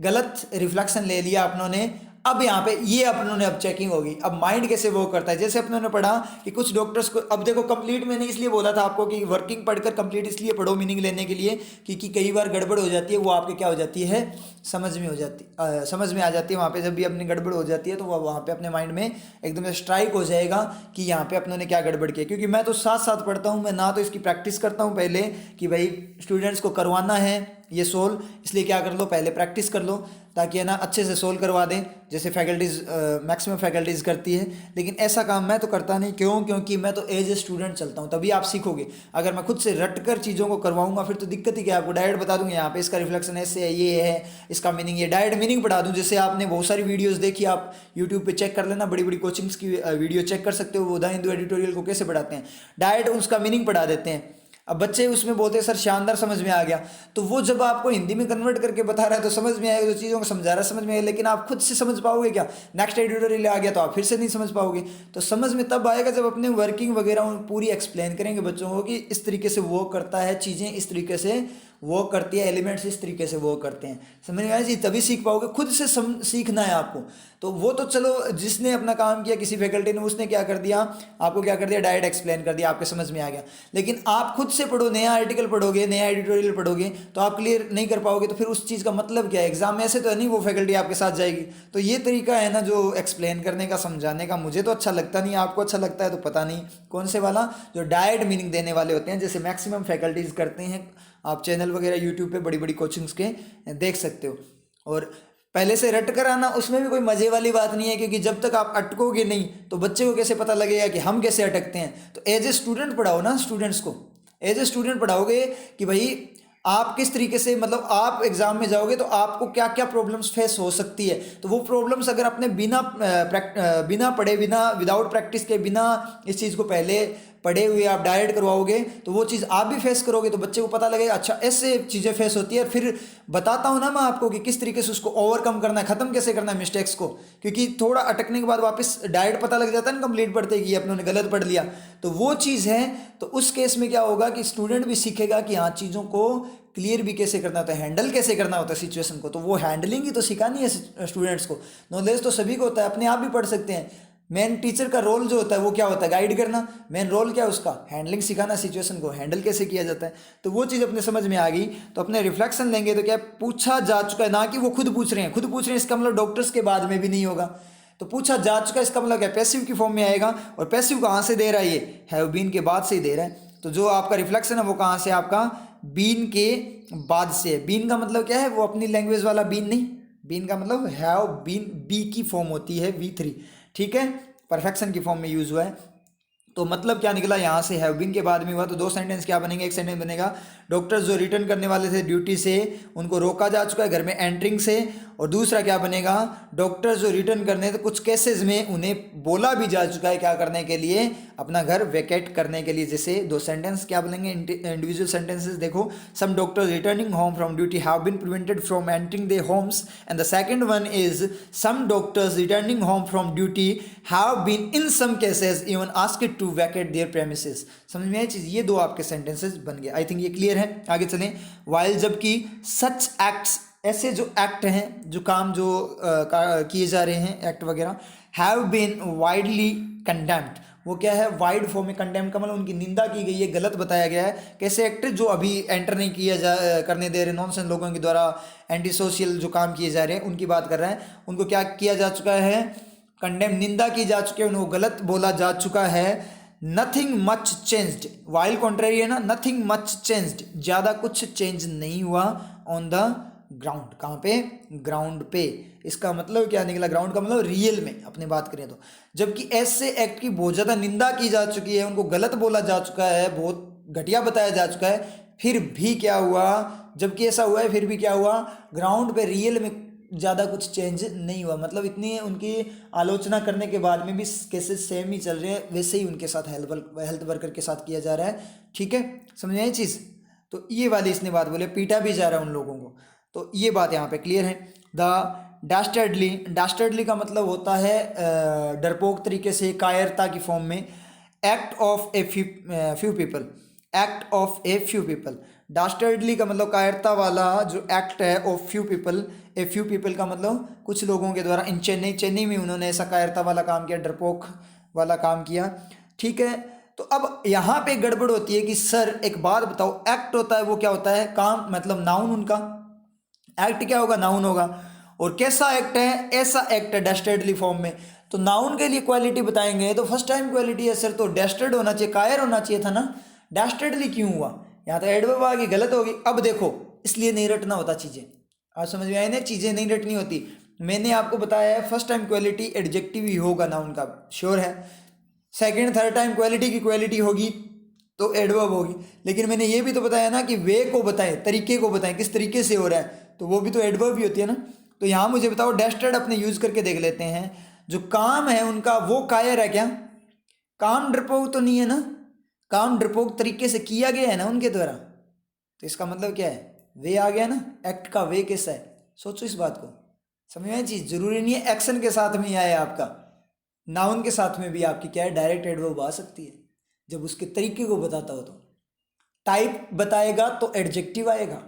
गलत रिफ्लेक्शन ले लिया अपनों ने। अब यहाँ पे ये अपनों ने अब चेकिंग होगी। अब माइंड कैसे वो करता है, जैसे अपनों ने पढ़ा कि कुछ डॉक्टर्स को, अब देखो कंप्लीट मैंने इसलिए बोला था आपको कि वर्किंग पढ़कर कंप्लीट इसलिए पढ़ो मीनिंग लेने के लिए, क्योंकि कई बार गड़बड़ हो जाती है, वो आपके क्या हो जाती है, समझ में हो जाती, समझ में आ जाती है। वहाँ पे जब भी अपनी गड़बड़ हो जाती है तो वहाँ पे अपने माइंड में एकदम से स्ट्राइक हो जाएगा कि यहाँ पे अपनों ने क्या गड़बड़ किया। क्योंकि मैं तो साथ साथ पढ़ता हूँ, मैं ना तो इसकी प्रैक्टिस करता हूँ पहले कि भाई स्टूडेंट्स को करवाना है ये सोल्व, इसलिए क्या कर लो, पहले प्रैक्टिस कर लो, ताकि है ना अच्छे से सोल्व करवा दें, जैसे फैकल्टीज़ मैक्सिमम फैकल्टीज़ करती है। लेकिन ऐसा काम मैं तो करता नहीं। क्यों? क्योंकि मैं तो एज ए स्टूडेंट चलता हूँ, तभी आप सीखोगे। अगर मैं खुद से रट कर चीज़ों को करवाऊंगा फिर तो दिक्कत ही क्या, आपको डायरेक्ट बता दूंगा यहाँ पे इसका रिफ्लेक्शन ऐसे है, ये है, इसका मीनिंग ये, डायरेक्ट मीनिंग पढ़ा दूँ। जैसे आपने बहुत सारी वीडियोज़ देखी, आप यूट्यूब पर चेक कर लेना, बड़ी बड़ी कोचिंग्स की वीडियो चेक कर सकते हो, वो द हिंदू एडिटोरियल को कैसे पढ़ाते हैं, डायरेक्ट उसका मीनिंग पढ़ा देते हैं। अब बच्चे उसमें बोलते हैं सर शानदार समझ में आ गया, तो वो जब आपको हिंदी में कन्वर्ट करके बता रहा है तो समझ में आएगा, जो चीज़ों को समझा रहा है समझ में आएगा। लेकिन आप खुद से समझ पाओगे क्या? नेक्स्ट एडिटोरियल आ गया तो आप फिर से नहीं समझ पाओगे। तो समझ में तब आएगा जब अपने वर्किंग वगैरह पूरी एक्सप्लेन करेंगे बच्चों को कि इस तरीके से वो करता है, चीज़ें इस तरीके से वो करती है, एलिमेंट्स इस तरीके से वो करते हैं। समझ में आया जी? तभी सीख पाओगे, खुद से सीखना है आपको। तो वो तो चलो जिसने अपना काम किया किसी फैकल्टी ने, उसने क्या कर दिया, आपको क्या कर दिया, डायरेक्ट एक्सप्लेन कर दिया, आपके समझ में आ गया। लेकिन आप खुद से पढ़ो, नया आर्टिकल पढ़ोगे, नया एडिटोरियल पढ़ोगे तो आप क्लियर नहीं कर पाओगे। तो फिर उस चीज़ का मतलब क्या है? एग्जाम में ऐसे तो नहीं वो फैकल्टी आपके साथ जाएगी। तो ये तरीका है ना जो एक्सप्लेन करने का, समझाने का, मुझे तो अच्छा लगता नहीं, आपको अच्छा लगता है तो पता नहीं कौन से वाला, जो डायरेक्ट मीनिंग देने वाले होते हैं, जैसे मैक्सिमम फैकल्टीज करते हैं। आप चैनल वगैरह यूट्यूब पे बड़ी बड़ी कोचिंग्स के देख सकते हो। और पहले से रट कर आना, उसमें भी कोई मज़े वाली बात नहीं है, क्योंकि जब तक आप अटकोगे नहीं तो बच्चे को कैसे पता लगेगा कि हम कैसे अटकते हैं। तो एज ए स्टूडेंट पढ़ाओ ना, स्टूडेंट्स को एज ए स्टूडेंट पढ़ाओगे कि भाई आप किस तरीके से, मतलब आप एग्जाम में जाओगे तो आपको क्या क्या प्रॉब्लम्स फेस हो सकती है। तो वो प्रॉब्लम्स अगर अपने बिना पढ़े, विदाउट प्रैक्टिस के, बिना इस चीज़ को पहले पढ़े हुए आप डायरेक्ट करवाओगे तो वो चीज़ आप भी फेस करोगे, तो बच्चे को पता लगेगा अच्छा ऐसे चीज़ें फेस होती है। फिर बताता हूँ ना मैं आपको कि किस तरीके से उसको ओवरकम करना है, ख़त्म कैसे करना है मिस्टेक्स को। क्योंकि थोड़ा अटकने के बाद वापस डायरेक्ट पता लग जाता है ना कंप्लीट पढ़ते कि अपनों ने गलत पढ़ लिया, तो वो चीज़ है। तो उस केस में क्या होगा कि स्टूडेंट भी सीखेगा कि हाँ चीज़ों को क्लियर भी कैसे करना होता है, हैंडल कैसे करना होता है सिचुएशन को। तो वो हैंडलिंग ही तो सिखानी है स्टूडेंट्स को। नॉलेज तो सभी को होता है, अपने आप भी पढ़ सकते हैं। मेन टीचर का रोल जो होता है वो क्या होता है, गाइड करना। मेन रोल क्या है उसका, हैंडलिंग सिखाना, सिचुएशन को हैंडल कैसे किया जाता है। तो वो चीज़ अपने समझ में आ गई। तो अपने रिफ्लेक्शन लेंगे तो क्या पूछा जा चुका है, ना कि वो खुद पूछ रहे हैं। खुद पूछ रहे हैं इसका मतलब डॉक्टर्स के बाद में भी नहीं होगा। तो पूछा जा चुका है इसका मतलब क्या, पैसिव की फॉर्म में आएगा। और पैसिव कहाँ से दे रहा है, ये हैव बीन के बाद से ही दे रहा है। तो जो आपका रिफ्लेक्शन है वो कहाँ से, आपका बीन के बाद से है। बीन का मतलब क्या है, वो अपनी लैंग्वेज वाला बीन नहीं, बीन का मतलब हैव बीन, बी की फॉर्म होती है V3, ठीक है, परफेक्शन की फॉर्म में यूज हुआ है। तो मतलब क्या निकला यहाँ से, हैव बीन के बाद में हुआ। तो दो सेंटेंस क्या बनेंगे, एक सेंटेंस बनेगा डॉक्टर्स जो रिटर्न करने वाले थे ड्यूटी से उनको रोका जा चुका है घर में एंट्रिंग से। और दूसरा क्या बनेगा, डॉक्टर्स जो रिटर्न करने थे कुछ केसेस में उन्हें बोला भी जा चुका है क्या करने के लिए, अपना घर वेकेट करने के लिए। जैसे दो सेंटेंस क्या बनेंगे, इंडिविजुअल सेंटेंसेस देखो। Some doctors returning home from duty have been prevented from entering their homes, and the second one is some doctors returning home from duty have been in some cases even asked to vacate their premises. समझ में आई चीज़, ये दो आपके sentences बन गए। I think ये clear है। आगे चलें। वाइल, जबकि सच एक्ट्स, ऐसे जो एक्ट हैं, जो काम जो किए जा रहे हैं एक्ट वगैरह, हैव बीन वाइडली कंडेम्ड, वो क्या है, वाइड फॉर्म में कंडेम का मतलब उनकी निंदा की गई है, गलत बताया गया है। कैसे एक्ट, जो अभी एंटर नहीं किया जा करने दे रहे नॉनसेंस लोगों के द्वारा, एंटी सोशल जो काम किए जा रहे हैं उनकी बात कर रहे हैं। उनको क्या किया जा चुका है, कंडेम, निंदा की जा चुकी है, उनको गलत बोला जा चुका है। Nothing much changed, while contrary है ना, नथिंग मच चेंज्ड, ज़्यादा कुछ चेंज नहीं हुआ ऑन द ग्राउंड, कहाँ पे, ग्राउंड पे। इसका मतलब क्या निकला, ग्राउंड का मतलब रियल में अपने बात करें तो। जबकि ऐसे एक्ट की बहुत ज़्यादा निंदा की जा चुकी है, उनको गलत बोला जा चुका है, बहुत घटिया बताया जा चुका है, फिर भी क्या हुआ, जबकि ऐसा हुआ है फिर भी क्या हुआ, ग्राउंड पे रियल में ज़्यादा कुछ चेंज नहीं हुआ। मतलब इतनी उनकी आलोचना करने के बाद में भी केसेस सेम ही चल रहे हैं, वैसे ही उनके साथ हेल्थ वर्कर के साथ किया जा रहा है। ठीक है, समझ आई चीज़। तो ये वाली इसने बात बोले, पीटा भी जा रहा है उन लोगों को। तो ये बात यहाँ पे क्लियर है। द डास्टर्डली, डास्टर्डली का मतलब होता है डरपोक तरीके से, कायरता की फॉर्म में। Act of a few people, act of a few people. Dastardly का मतलब कायरता वाला जो एक्ट है of few people, a few people का मतलब कुछ लोगों के द्वारा। इन चेन्नई, चेन्नई में उन्होंने ऐसा कायरता वाला काम किया, डरपोक वाला काम किया। ठीक है, तो अब यहाँ पे गड़बड़ होती है कि सर एक बात बताओ, एक्ट होता है वो क्या होता है, काम मतलब नाउन उनका, एक्ट क्या होगा, नाउन होगा। और कैसा एक्ट है, ऐसा एक्ट है डास्टर्डली फॉर्म में। तो नाउन के लिए क्वालिटी बताएंगे तो फर्स्ट टाइम क्वालिटी है सर, तो डास्टर्ड होना चाहिए, कायर होना चाहिए था ना, डास्टर्डली क्यों हुआ, यहाँ तो एडवर्ब आ गई, गलत होगी। अब देखो, इसलिए नहीं रटना होता चीज़ें, आप समझ में आए ना, चीज़ें नहीं रटनी होती। मैंने आपको बताया है फर्स्ट टाइम क्वालिटी एडजेक्टिव ही होगा नाउन का, श्योर है। सेकंड थर्ड टाइम क्वालिटी की क्वालिटी होगी तो एडवर्ब होगी। लेकिन मैंने ये भी तो बताया ना कि वे को बताएं, तरीके को बताएं, किस तरीके से हो रहा है, तो वो भी तो एडवर्ब ही होती है ना। तो यहाँ मुझे बताओ, डास्टर्ड अपने यूज करके देख लेते हैं। जो काम है उनका वो कायर है क्या, काम डरपोक तो नहीं है ना, काम डरपोक तरीके से किया गया है ना उनके द्वारा, तो इसका मतलब क्या है, वे आ गया ना, एक्ट का वे कैसा है, सोचो इस बात को, समझ में चीज। जरूरी नहीं है एक्शन के साथ में ही आए आपका, नाउन के साथ में भी आपकी क्या है, डायरेक्ट एडवर्ब आ सकती है जब उसके तरीके को बताता हो। तो टाइप बताएगा तो एडजेक्टिव आएगा,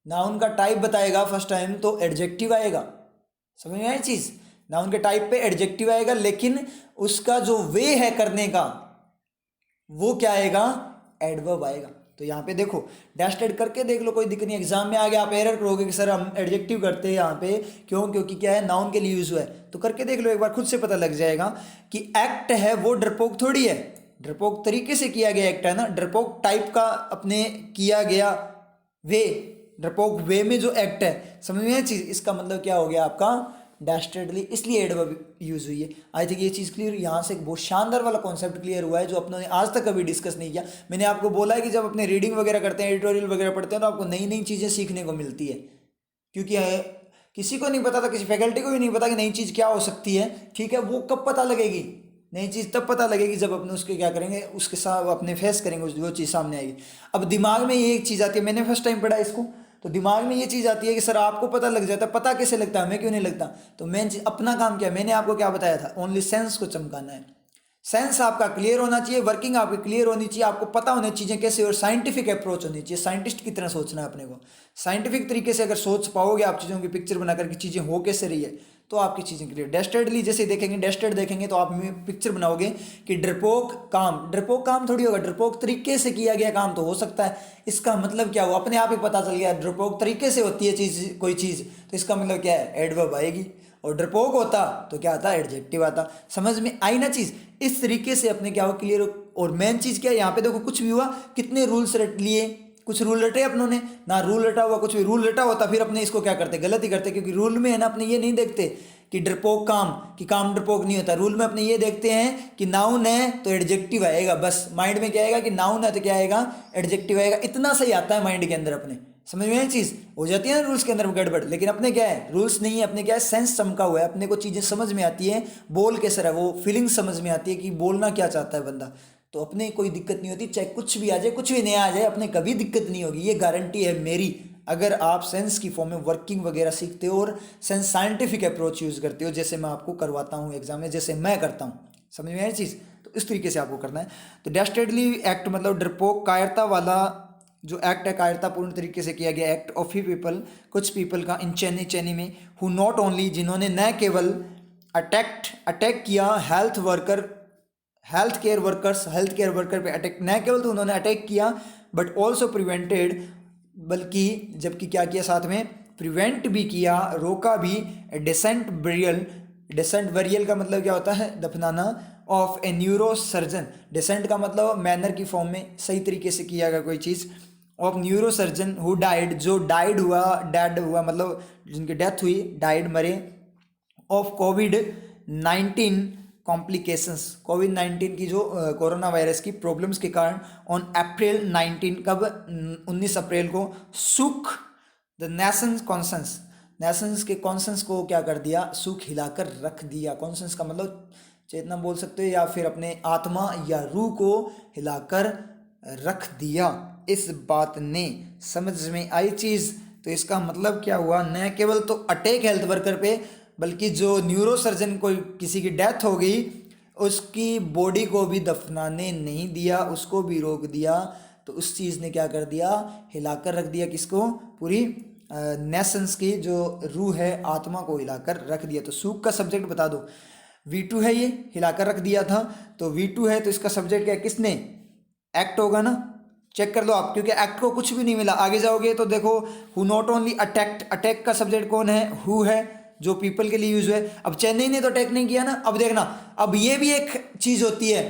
नाउन का टाइप बताएगा फर्स्ट टाइम तो एडजेक्टिव आएगा, समझ में आई चीज। नाउन के टाइप पे एडजेक्टिव आएगा, लेकिन उसका जो वे है करने का वो क्या आएगा, एडवर्ब आएगा। तो यहाँ पे देखो, डैस्टेड करके देख लो, कोई दिक्कत नहीं। एग्जाम में आगे आप एरर करोगे कि सर हम एडजेक्टिव करते हैं यहाँ पे क्यों, क्योंकि क्या है, नाउन के लिए यूज हुआ है। तो करके देख लो एक बार, खुद से पता लग जाएगा कि एक्ट है वो डरपोक थोड़ी है, डरपोक तरीके से किया गया एक्ट है ना, डरपोक टाइप का अपने किया गया वे, डरपोक वे में जो एक्ट है, समझ में चीज। इसका मतलब क्या हो गया आपका, डैस्टर्डली, इसलिए एडवर्ब यूज हुई है। आई थिंक ये चीज़ क्लियर, यहाँ से एक बहुत शानदार वाला कॉन्सेप्ट क्लियर हुआ है जो अपनों ने आज तक कभी डिस्कस नहीं किया। मैंने आपको बोला है कि जब अपने रीडिंग वगैरह करते हैं, एडिटोरियल वगैरह पढ़ते हैं, तो आपको नई नई चीज़ें सीखने को मिलती है। क्योंकि किसी को नहीं पता था, किसी फैकल्टी को भी नहीं पता कि नई चीज़ क्या हो सकती है। ठीक है, वो कब पता लगेगी, नई चीज़ तब पता लगेगी जब अपने उसके क्या करेंगे, उसके साथ अपने फेस करेंगे, वो चीज़ सामने आएगी। अब दिमाग में ये एक चीज़ आती है, मैंने फर्स्ट टाइम पढ़ा इसको, तो दिमाग में ये चीज़ आती है कि सर आपको पता लग जाता है, पता कैसे लगता है, हमें क्यों नहीं लगता। तो मेन चीज़, अपना काम क्या, मैंने आपको क्या बताया था, ओनली सेंस को चमकाना है। सेंस आपका क्लियर होना चाहिए, वर्किंग आपकी क्लियर होनी चाहिए, आपको पता होनी चीज़ें कैसे, और साइंटिफिक अप्रोच होनी चाहिए, साइंटिस्ट की तरह सोचना है अपने को। साइंटिफिक तरीके से अगर सोच पाओगे आप चीज़ों की पिक्चर बनाकर कि चीज़ें हो कैसे रही है, तो आपकी चीज़ें क्लियर। डेस्टर्डली जैसे देखेंगे, डेस्टर्ड देखेंगे तो आप पिक्चर बनाओगे कि डरपोक काम, डरपोक काम थोड़ी होगा, डरपोक तरीके से किया गया काम तो हो सकता है। इसका मतलब क्या हुआ, अपने आप ही पता चल गया, डरपोक तरीके से होती है चीज़, कोई चीज़, तो इसका मतलब क्या है, एडवर्ब आएगी। और डरपोक होता तो क्या आता, एडजेक्टिव आता। समझ में आई ना चीज़, इस तरीके से अपने क्या हो, क्लियर। और मेन चीज़ क्या है, यहाँ पे देखो कुछ भी हुआ, कितने रूल्स रट लिए, कुछ रूल रटे अपनों ने ना, रूल रटा हुआ, कुछ भी रूल रटा होता फिर अपने इसको क्या करते, गलत ही करते। क्योंकि रूल में है ना, अपने ये नहीं देखते कि डरपोक काम, कि काम डरपोक नहीं होता। रूल में अपने ये देखते हैं कि नाउन है तो एडजेक्टिव आएगा, बस माइंड में क्या आएगा कि नाउन है तो क्या आएगा, एडजेक्टिव आएगा। इतना सही आता है माइंड के अंदर अपने, समझ में ये चीज़ हो जाती है ना रूल्स के अंदर गड़बड़। लेकिन अपने क्या है, रूल्स नहीं है, अपने क्या है, सेंस चमका हुआ है, अपने को चीज़ें समझ में आती है, बोल कैसे रहा, वो फीलिंग समझ में आती है कि बोलना क्या चाहता है बंदा। तो अपने कोई दिक्कत नहीं होती, चाहे कुछ भी आ जाए, कुछ भी नया आ जाए, अपने कभी दिक्कत नहीं होगी, ये गारंटी है मेरी। अगर आप सेंस की फॉर्म में वर्किंग वगैरह सीखते हो और सेंस साइंटिफिक अप्रोच यूज़ करते हो, जैसे मैं आपको करवाता हूँ एग्जाम में, जैसे मैं करता हूँ, समझ में आई चीज़। तो इस तरीके से आपको करना है। तो डेस्टर्डली एक्ट मतलब डरपोक, कायरता वाला जो एक्ट है, कायरतापूर्ण तरीके से किया गया एक्ट ऑफ ही पीपल, कुछ पीपल का, इन चेन्नई, चेन्नई में, हु नॉट ओनली, जिन्होंने न केवल अटैक किया हेल्थ केयर वर्कर पे अटैक, न केवल तो उन्होंने अटैक किया, बट ऑल्सो प्रिवेंटेड, बल्कि जबकि क्या किया साथ में, प्रिवेंट भी किया, रोका भी, डिसेंट बरियल का मतलब क्या होता है, दफनाना, of a neurosurgeon, decent का मतलब मैनर की फॉर्म में, सही तरीके से किया गया कोई चीज़, of neurosurgeon who died, जो डेड हुआ मतलब जिनकी डेथ हुई, डाइड मरे, ऑफ कोविड-19 कॉम्प्लिकेशंस, कोविड-19 की जो कोरोना वायरस की प्रॉब्लम्स के कारण, ऑन अप्रैल 19, कब, 19 अप्रैल को, सुख द नेशंस कॉन्सेंस, नेशंस के कॉन्सेंस को क्या कर दिया, सुख हिलाकर रख दिया। कॉन्सेंस का मतलब चेतना बोल सकते हो, या फिर अपने आत्मा या रूह को हिलाकर रख दिया। इस बात ने समझ में आई चीज़। तो इसका मतलब क्या हुआ, न केवल तो अटैक हेल्थ वर्कर पे, बल्कि जो न्यूरो सर्जन कोई किसी की डेथ हो गई उसकी बॉडी को भी दफनाने नहीं दिया, उसको भी रोक दिया। तो उस चीज़ ने क्या कर दिया, हिलाकर रख दिया किसको, पूरी नेशंस की जो रूह है, आत्मा को हिलाकर रख दिया। तो सूख का सब्जेक्ट बता दो, V2 है, ये हिलाकर रख दिया था। तो V2 है तो इसका सब्जेक्ट क्या है, किसने, एक्ट होगा ना, चेक कर लो आप, क्योंकि एक्ट को कुछ भी नहीं मिला। आगे जाओगे तो देखो, who not only attacked, attack का सब्जेक्ट कौन है, हु है, जो पीपल के लिए यूज है। अब चेन्नई ने तो अटैक नहीं किया ना। अब देखना, अब ये भी एक चीज होती है,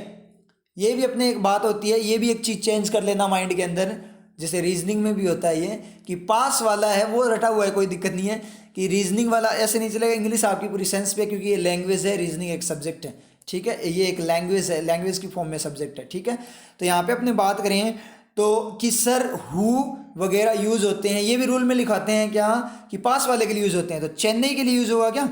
ये भी अपने एक बात होती है, ये भी एक चीज चेंज कर लेना माइंड के अंदर। जैसे रीजनिंग में भी होता है ये कि पास वाला है वो रटा हुआ है, कोई दिक्कत नहीं है, कि रीजनिंग वाला ऐसे नहीं चलेगा। इंग्लिश आपकी पूरी सेंस पे, क्योंकि ये लैंग्वेज है, रीजनिंग एक सब्जेक्ट है, ठीक है, ये एक लैंग्वेज है, लैंग्वेज की फॉर्म में सब्जेक्ट है, ठीक है। तो यहाँ पे अपने बात करें तो कि सर हु वगैरह यूज होते हैं, ये भी रूल में लिखाते हैं क्या, कि पास वाले के लिए यूज होते हैं। तो चेन्नई के लिए यूज होगा क्या,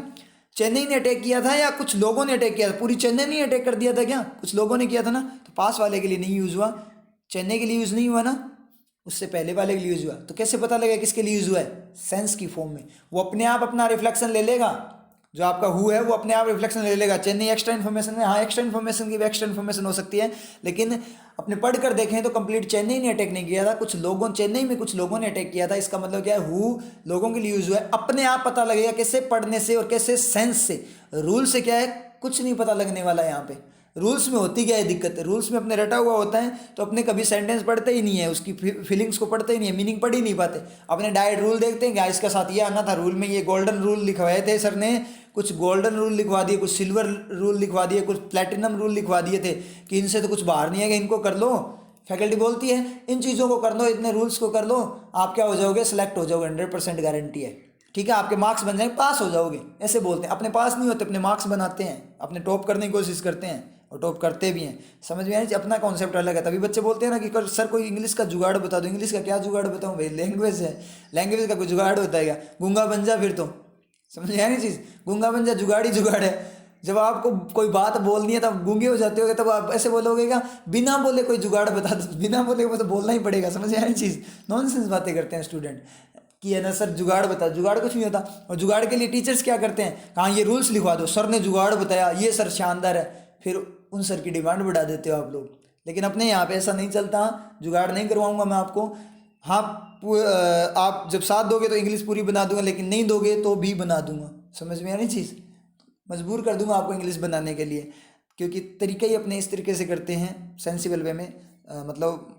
चेन्नई ने अटैक किया था या कुछ लोगों ने अटैक किया था, पूरी चेन्नई ने अटैक कर दिया था क्या, कुछ लोगों ने किया था ना। तो पास वाले के लिए नहीं यूज हुआ, चेन्नई के लिए यूज नहीं हुआ ना, उससे पहले वाले के लिए यूज हुआ। तो कैसे पता लगेगा किसके लिए यूज हुआ है, सेंस की फॉर्म में, वो अपने आप अपना रिफ्लेक्शन ले लेगा, जो आपका हु है वो अपने आप रिफ्लेक्शन ले लेगा। चेन्नई एक्स्ट्रा इन्फॉर्मेशन में, हाँ एक्स्ट्रा इन्फॉर्मेशन की भी एक्स्ट्रा इन्फॉर्मेशन हो सकती है, लेकिन अपने पढ़ कर देखें तो कंप्लीट चेन्नई ने अटैक नहीं किया था, कुछ लोगों, चेन्नई में कुछ लोगों ने अटैक किया था। इसका मतलब क्या है, हु लोगों के लिए यूज हुआ है, अपने आप पता लगेगा कैसे, पढ़ने से और कैसे, सेंस से। रूल से क्या है, कुछ नहीं पता लगने वाला है यहाँ पे। रूल्स में होती क्या है दिक्कत, रूल्स में अपने रटा हुआ होता है, तो अपने कभी सेंटेंस पढ़ते ही नहीं है, उसकी फीलिंग्स को पढ़ते ही नहीं है, मीनिंग पढ़ ही नहीं पाते। अपने डायरेक्ट रूल देखते हैं, क्या इसका साथ ये आना था, रूल में ये गोल्डन रूल लिखवाए थे सर ने, कुछ गोल्डन रूल लिखवा दिए, कुछ सिल्वर रूल लिखवा दिए, कुछ प्लेटिनम रूल लिखवा दिए थे कि इनसे तो कुछ बाहर नहीं है, कि इनको कर लो। फैकल्टी बोलती है इन चीज़ों को कर लो, इतने रूल्स को कर लो, आप क्या हो जाओगे, सेलेक्ट हो जाओगे, 100% गारंटी है, ठीक है, आपके मार्क्स बन जाएंगे, पास हो जाओगे। ऐसे बोलते हैं, अपने पास नहीं होते, अपने मार्क्स बनाते हैं, अपने टॉप करने की कोशिश करते हैं और टॉप करते भी हैं। समझ में आया, अपना कॉन्सेप्ट अलग है। तभी बच्चे बोलते हैं ना कि सर कोई इंग्लिश का जुगाड़ बता दो। इंग्लिश का क्या जुगाड़ बताऊँ भाई, लैंग्वेज है, लैंग्वेज का कोई जुगाड़ होता है क्या, गूंगा बन जा फिर तो, समझ में आया नहीं चीज़, गूंगा बन जा, जुगाड़ ही जुगाड़ है। जब आपको कोई बात बोलनी है तब गूंगे हो जाते होगे, तब आप ऐसे बोलोगे क्या, बिना बोले कोई जुगाड़ बता दो, बिना बोले वो तो बोलना ही पड़ेगा। समझ में आया नहीं चीज़, नॉनसेंस बातें करते हैं स्टूडेंट कि है ना सर जुगाड़ बता, जुगाड़ कुछ नहीं होता। और जुगाड़ के लिए टीचर्स क्या करते हैं, कहाँ ये रूल्स लिखवा दो, सर ने जुगाड़ बताया, ये सर शानदार है, फिर उन सर की डिमांड बढ़ा देते हो आप लोग। लेकिन अपने यहाँ पे ऐसा नहीं चलता, जुगाड़ नहीं करवाऊंगा मैं आपको। हाँ, आप जब साथ दोगे तो इंग्लिश पूरी बना दूंगा, लेकिन नहीं दोगे तो भी बना दूंगा। समझ में आ रही चीज़, मजबूर कर दूंगा आपको इंग्लिश बनाने के लिए, क्योंकि तरीके ही अपने इस तरीके से करते हैं, सेंसिबल वे में, मतलब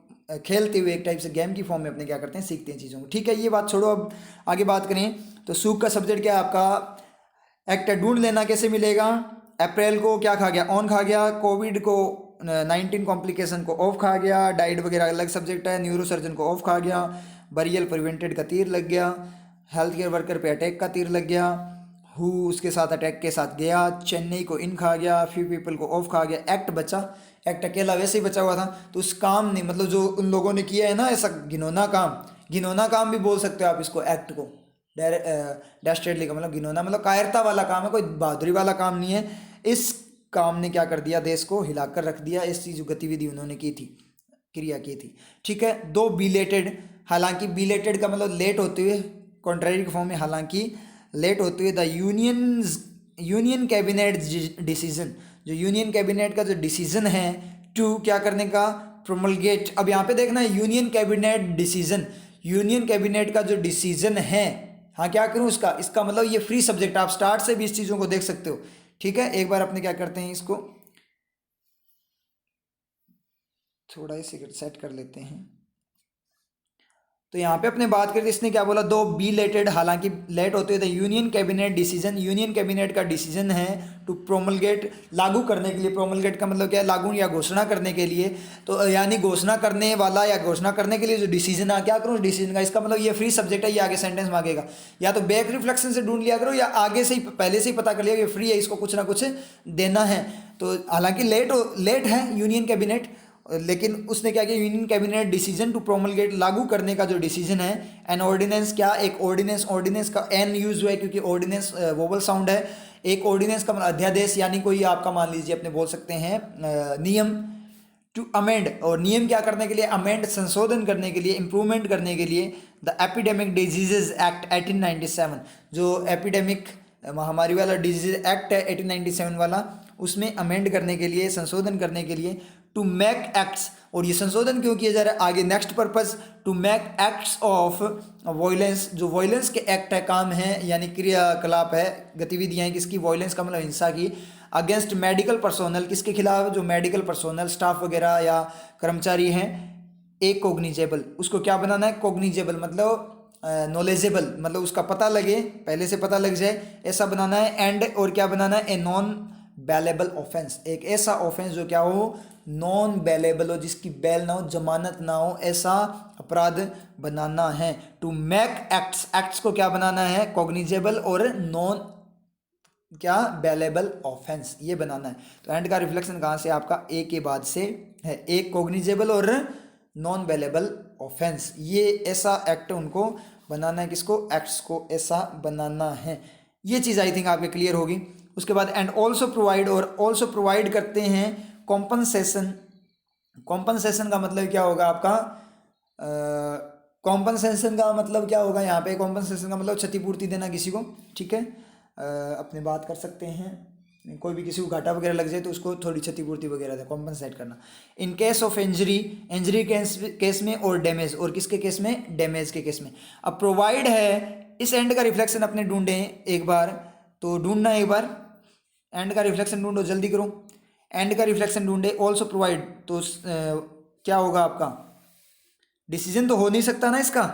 खेलते हुए, एक टाइप से गेम की फॉर्म में अपने क्या करते हैं, सीखते हैं चीज़ों को। ठीक है, ये बात छोड़ो, अब आगे बात करें। तो सूख का सब्जेक्ट क्या है आपका, एक्ट ढूंढ लेना कैसे मिलेगा। अप्रैल को क्या खा गया, ऑन खा गया, कोविड को 19 कॉम्प्लिकेशन को ऑफ खा गया, डाइट वगैरह अलग सब्जेक्ट है, न्यूरोसर्जन को ऑफ खा गया, बरियल प्रिवेंटेड का तीर लग गया, हेल्थ केयर वर्कर पे अटैक का तीर लग गया, हु उसके साथ अटैक के साथ गया, चेन्नई को इन खा गया, फ्यू पीपल को ऑफ खा गया, एक्ट बचा, एक्ट अकेला वैसे ही बचा हुआ था। तो उस काम ने, मतलब जो उन लोगों ने किया है ना ऐसा घिनौना काम, घिनौना काम भी बोल सकते हो आप इसको, एक्ट को डैस्टेडली का मतलब घिनौना, मतलब कायरता वाला काम है, कोई बहादुरी वाला काम नहीं है। इस काम ने क्या कर दिया, देश को हिलाकर रख दिया, ऐसी जो गतिविधि उन्होंने की थी, क्रिया की थी। ठीक है, दो बिलेटेड, हालांकि बिलेटेड का मतलब लेट होते हुए, कॉन्ट्रेरी के फॉर्म में हालांकि लेट होते हुए, द यूनियन कैबिनेट डिसीजन, जो यूनियन कैबिनेट का जो डिसीजन है टू क्या करने का, प्रोमलगेट। अब यहाँ पे देखना है union cabinet decision, union cabinet का जो डिसीजन है, हाँ क्या करूँ इसका, इसका मतलब ये फ्री सब्जेक्ट, आप स्टार्ट से भी इस चीज़ों को देख सकते हो। ठीक है, एक बार अपने क्या करते हैं, इसको थोड़ा इसे सेट कर लेते हैं। तो यहाँ पे अपने बात करें, इसने क्या बोला, दो बी लेटेड, हालांकि लेट होते हुए, union cabinet decision, union cabinet का डिसीजन है टू प्रोमलगेट, लागू करने के लिए। प्रोमलगेट का मतलब क्या है, लागू या घोषणा करने के लिए। तो यानी घोषणा करने वाला या घोषणा करने के लिए जो डिसीजन है, क्या करूँ डिसीजन का, इसका मतलब ये फ्री सब्जेक्ट है, ये आगे सेंटेंस मांगेगा, या तो बैक रिफ्लेक्शन से ढूंढ लिया करो, या आगे से ही पहले से ही पता कर लिया, ये फ्री है, इसको कुछ ना कुछ देना है। तो हालांकि लेट है यूनियन कैबिनेट, लेकिन उसने क्या किया, union cabinet decision to promulgate, लागू करने का जो डिसीजन है, एन ऑर्डिनेंस, क्या एक ऑर्डिनेंस, ऑर्डिनेंस का एन यूज हुआ है क्योंकि ऑर्डिनेंस वोवल साउंड है। एक ऑर्डिनेंस का मतलब अध्यादेश, यानी कोई आपका मान लीजिए अपने बोल सकते हैं नियम, टू अमेंड, और नियम क्या करने के लिए, अमेंड संशोधन करने के लिए, इम्प्रूवमेंट करने के लिए द एपिडेमिक डिजीजेज एक्ट 1897, जो एपिडेमिक महामारी वाला डिजीज एक्ट है 1897 वाला, उसमें अमेंड करने के लिए, संशोधन करने के लिए, टू मेक एक्ट्स, और ये संशोधन क्यों किया जा रहा है आगे next purpose, to make acts of violence, जो वायलेंस के एक्ट है, काम है, यानी क्रियाकलाप है, गतिविधियां हैं किसकी, वायलेंस का मतलब हिंसा की, अगेंस्ट मेडिकल पर्सोनल, किसके खिलाफ, जो मेडिकल पर्सोनल स्टाफ वगैरह या कर्मचारी हैं, एक कोग्निजेबल, उसको क्या बनाना है, कोग्निजेबल मतलब नॉलेजेबल, मतलब उसका पता लगे, पहले से पता लग जाए, ऐसा बनाना है, एंड और क्या बनाना है, ए नॉन बेलेबल ऑफेंस, एक ऐसा ऑफेंस जो क्या हो, नॉन बेलेबल हो, जिसकी बेल ना हो, जमानत ना हो, ऐसा अपराध बनाना है। टू मेक एक्ट्स, एक्ट्स को क्या बनाना है, कॉग्निजेबल और नॉन क्या बेलेबल ऑफेंस, ये बनाना है। तो एंड का रिफ्लेक्शन कहाँ से आपका ए के बाद से है, एक कॉग्निजेबल और नॉन बेलेबल ऑफेंस, ये ऐसा एक्ट उनको बनाना है, किसको, एक्ट्स को ऐसा बनाना है। ये चीज़ आई थिंक आपके क्लियर होगी। उसके बाद एंड ऑल्सो प्रोवाइड, और ऑल्सो प्रोवाइड करते हैं कॉम्पनसेशन, कॉम्पनसेशन का मतलब क्या होगा आपका, कॉम्पनसेशन का मतलब क्या होगा यहाँ पे, कॉम्पनसेशन का मतलब क्षतिपूर्ति देना किसी को, ठीक है, अपने बात कर सकते हैं, कोई भी किसी को घाटा वगैरह लग जाए तो उसको थोड़ी क्षतिपूर्ति वगैरह दे, कॉम्पनसेट करना। In case of injury, injury case में, और डैमेज, और किसके केस में, डैमेज के केस में। अब प्रोवाइड है, इस एंड का रिफ्लेक्शन अपने ढूंढें एक बार, तो ढूंढना एक बार, एंड का रिफ्लेक्शन ढूंढो, जल्दी करो, एंड का रिफ्लेक्शन ढूंढे, ऑल्सो प्रोवाइड, तो क्या होगा आपका, डिसीजन तो हो नहीं सकता ना इसका,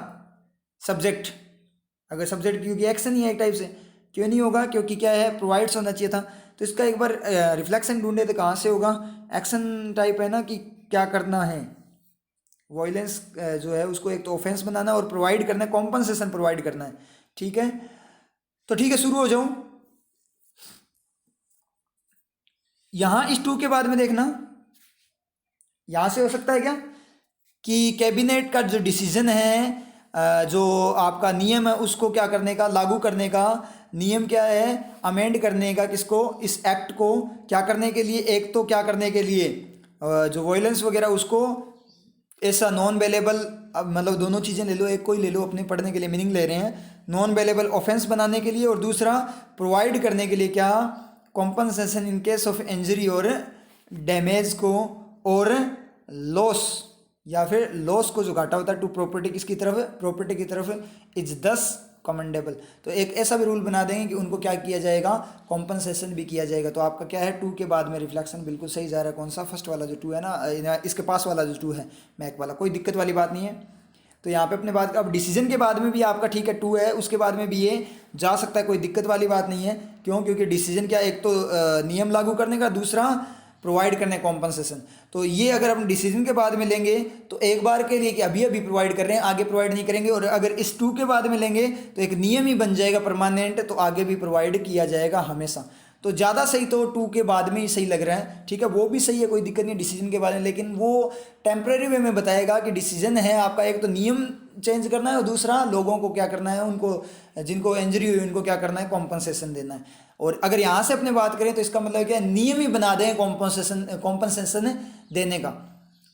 सब्जेक्ट, अगर सब्जेक्ट, क्योंकि एक्शन ही है एक टाइप से, क्यों नहीं होगा, क्योंकि क्या है, प्रोवाइड्स होना चाहिए था। तो इसका एक बार रिफ्लेक्शन ढूंढे तो कहाँ से होगा, एक्शन टाइप है ना, कि क्या करना है, वायलेंस जो है उसको एक तो ऑफेंस बनाना है और प्रोवाइड करना है, कॉम्पनसेशन प्रोवाइड करना है, ठीक है। तो ठीक है, शुरू हो जाऊं, यहां इस टू के बाद में देखना, यहां से हो सकता है क्या कि कैबिनेट का जो डिसीजन है, जो आपका नियम है, उसको क्या करने का, लागू करने का, नियम क्या है, अमेंड करने का, किसको, इस एक्ट को क्या करने के लिए, एक तो क्या करने के लिए, जो वायलेंस वगैरह उसको ऐसा नॉन बेलेबल, मतलब दोनों चीज़ें ले लो, एक को ही ले लो, अपने पढ़ने के लिए मीनिंग ले रहे हैं, नॉन बेलेबल ऑफेंस बनाने के लिए, और दूसरा प्रोवाइड करने के लिए क्या, compensation in case of injury और डैमेज को, और लॉस, या फिर लॉस को जो घाटा होता है टू प्रॉपर्टी, किसकी तरफ, प्रॉपर्टी की तरफ, इज दस कमेंडेबल। तो एक ऐसा भी रूल बना देंगे कि उनको क्या किया जाएगा, कॉम्पनसेशन भी किया जाएगा। तो आपका क्या है, टू के बाद में रिफ्लेक्शन बिल्कुल सही जा रहा है, कौन सा, फर्स्ट वाला जो टू है ना, इसके पास वाला जो टू है, मैक वाला, कोई दिक्कत वाली बात नहीं है। तो यहाँ पे अपने बात, अब डिसीजन के बाद में भी आपका ठीक है, टू है, उसके बाद में भी ये जा सकता है, कोई दिक्कत वाली बात नहीं है। क्यों, क्योंकि डिसीजन क्या, एक तो नियम लागू करने का, दूसरा प्रोवाइड करने कॉम्पनसेशन। तो ये अगर हम डिसीजन के बाद में लेंगे तो एक बार के लिए कि अभी अभी प्रोवाइड कर रहे हैं, आगे प्रोवाइड नहीं करेंगे, और अगर इस टू के बाद में लेंगे तो एक नियम ही बन जाएगा परमानेंट, तो आगे भी प्रोवाइड किया जाएगा हमेशा। तो ज़्यादा सही तो टू के बाद में ही सही लग रहा है, ठीक है, वो भी सही है, कोई दिक्कत नहीं डिसीजन के बाद में, लेकिन वो टेम्परेरी वे में बताएगा कि डिसीजन है आपका, एक तो नियम चेंज करना है, और दूसरा लोगों को क्या करना है, उनको जिनको इंजरी हुई उनको क्या करना है, कॉम्पनसेशन देना है। और अगर यहाँ से अपने बात करें तो इसका मतलब क्या है, नियम ही बना दें कॉम्पनसेशन देने का,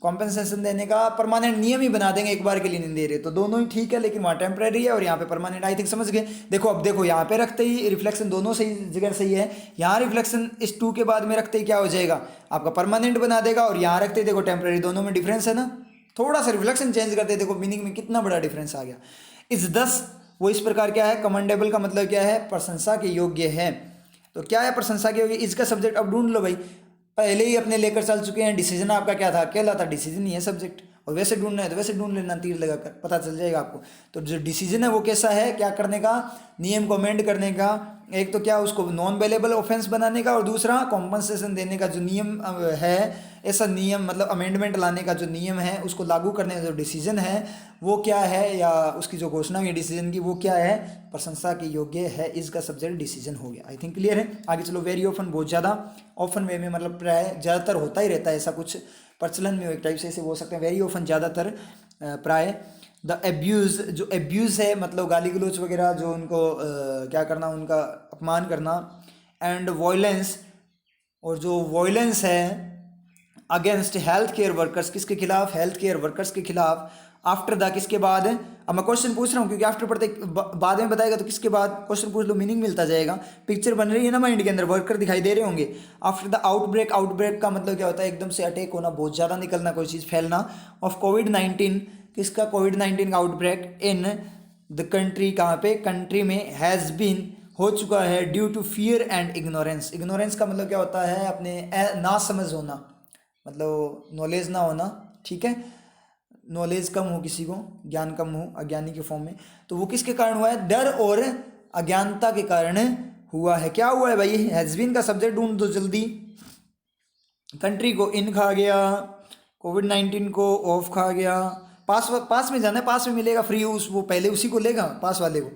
कॉम्पनसेशन देने का परमानेंट नियम ही बना देंगे, एक बार के लिए नहीं दे रहे, तो दोनों ही ठीक है, लेकिन वहाँ टेम्परेरी है और यहाँ पे परमानेंट। आई थिंक समझ गए। देखो अब देखो, यहाँ पे रखते ही रिफ्लेक्शन दोनों सही जगह सही है, यहाँ रिफ्लेक्शन इस टू के बाद में रखते ही क्या हो जाएगा, आपका परमानेंट बना देगा, और यहाँ रखते ही देखो टेम्परेरी, दोनों में डिफरेंस है ना, थोड़ा सा रिफ्लेक्शन चेंज करते देखो मीनिंग में कितना बड़ा डिफरेंस आ गया। इस 10 वो इस प्रकार क्या है, कमेंडेबल का मतलब क्या है, प्रशंसा के योग्य है। तो क्या है प्रशंसा के योग्य, इसका सब्जेक्ट अब ढूंढ लो भाई, पहले ही अपने लेकर चल चुके हैं। डिसीजन आपका क्या था, अकेला था, डिसीजन ही है सब्जेक्ट, और वैसे ढूंढना है तो वैसे ढूंढ लेना, तीर लगाकर पता चल जाएगा आपको। तो जो डिसीजन है वो कैसा है, क्या करने का, नियम को अमेंड करने का, एक तो क्या उसको नॉन बेलेबल ऑफेंस बनाने का, और दूसरा कॉम्पनसेशन देने का जो नियम है, ऐसा नियम मतलब अमेंडमेंट लाने का जो नियम है उसको लागू करने का जो डिसीजन है वो क्या है, या उसकी जो घोषणा हुई डिसीजन की वो क्या है, प्रशंसा के योग्य है। इसका सब्जेक्ट डिसीजन हो गया। आई थिंक क्लियर है। आगे चलो, वेरी ऑफन, बहुत ज़्यादा, ऑफन वे में मतलब प्राय ज़्यादातर होता ही रहता है, ऐसा कुछ प्रचलन में एक टाइप से ऐसे बोल सकते हैं। वेरी ऑफन ज़्यादातर, प्राय। द एब्यूज़, जो एब्यूज़ है मतलब गाली गलौज वगैरह, जो उनको क्या करना, उनका अपमान करना। एंड वॉयलेंस, और जो वॉयलेंस है अगेंस्ट हेल्थ केयर वर्कर्स, किसके खिलाफ? हेल्थ केयर वर्कर्स के खिलाफ। आफ्टर द, किसके बाद? अब मैं क्वेश्चन पूछ रहा हूँ क्योंकि आफ्टर पढ़ते बाद में बताएगा तो किसके बाद क्वेश्चन पूछ लो, मीनिंग मिलता जाएगा। पिक्चर बन रही है ना माइंड के अंदर, वर्कर दिखाई दे रहे होंगे। आफ्टर द आउटब्रेक, आउटब्रेक का मतलब क्या होता है? एकदम से अटैक होना, बहुत ज़्यादा निकलना, कोई चीज़ फैलना। ऑफ कोविड-19, किसका? कोविड-19 का आउटब्रेक इन द कंट्री, कहाँ पे? कंट्री में। हैज़ बीन, हो चुका है। Due to fear and ignorance, ignorance का मतलब क्या होता है? अपने ना समझ होना, मतलब नॉलेज ना होना, ठीक है, नॉलेज कम हो, किसी को ज्ञान कम हो, अज्ञानी के फॉर्म में। तो वो किसके कारण हुआ है? डर और अज्ञानता के कारण हुआ है। क्या हुआ है भाई? हैज़ बीन का सब्जेक्ट ढूंढ दो जल्दी। कंट्री को इन खा गया, कोविड-19 को ऑफ खा गया। पास में जाना है, पास में मिलेगा फ्री, उस वो पहले उसी को लेगा, पास वाले को।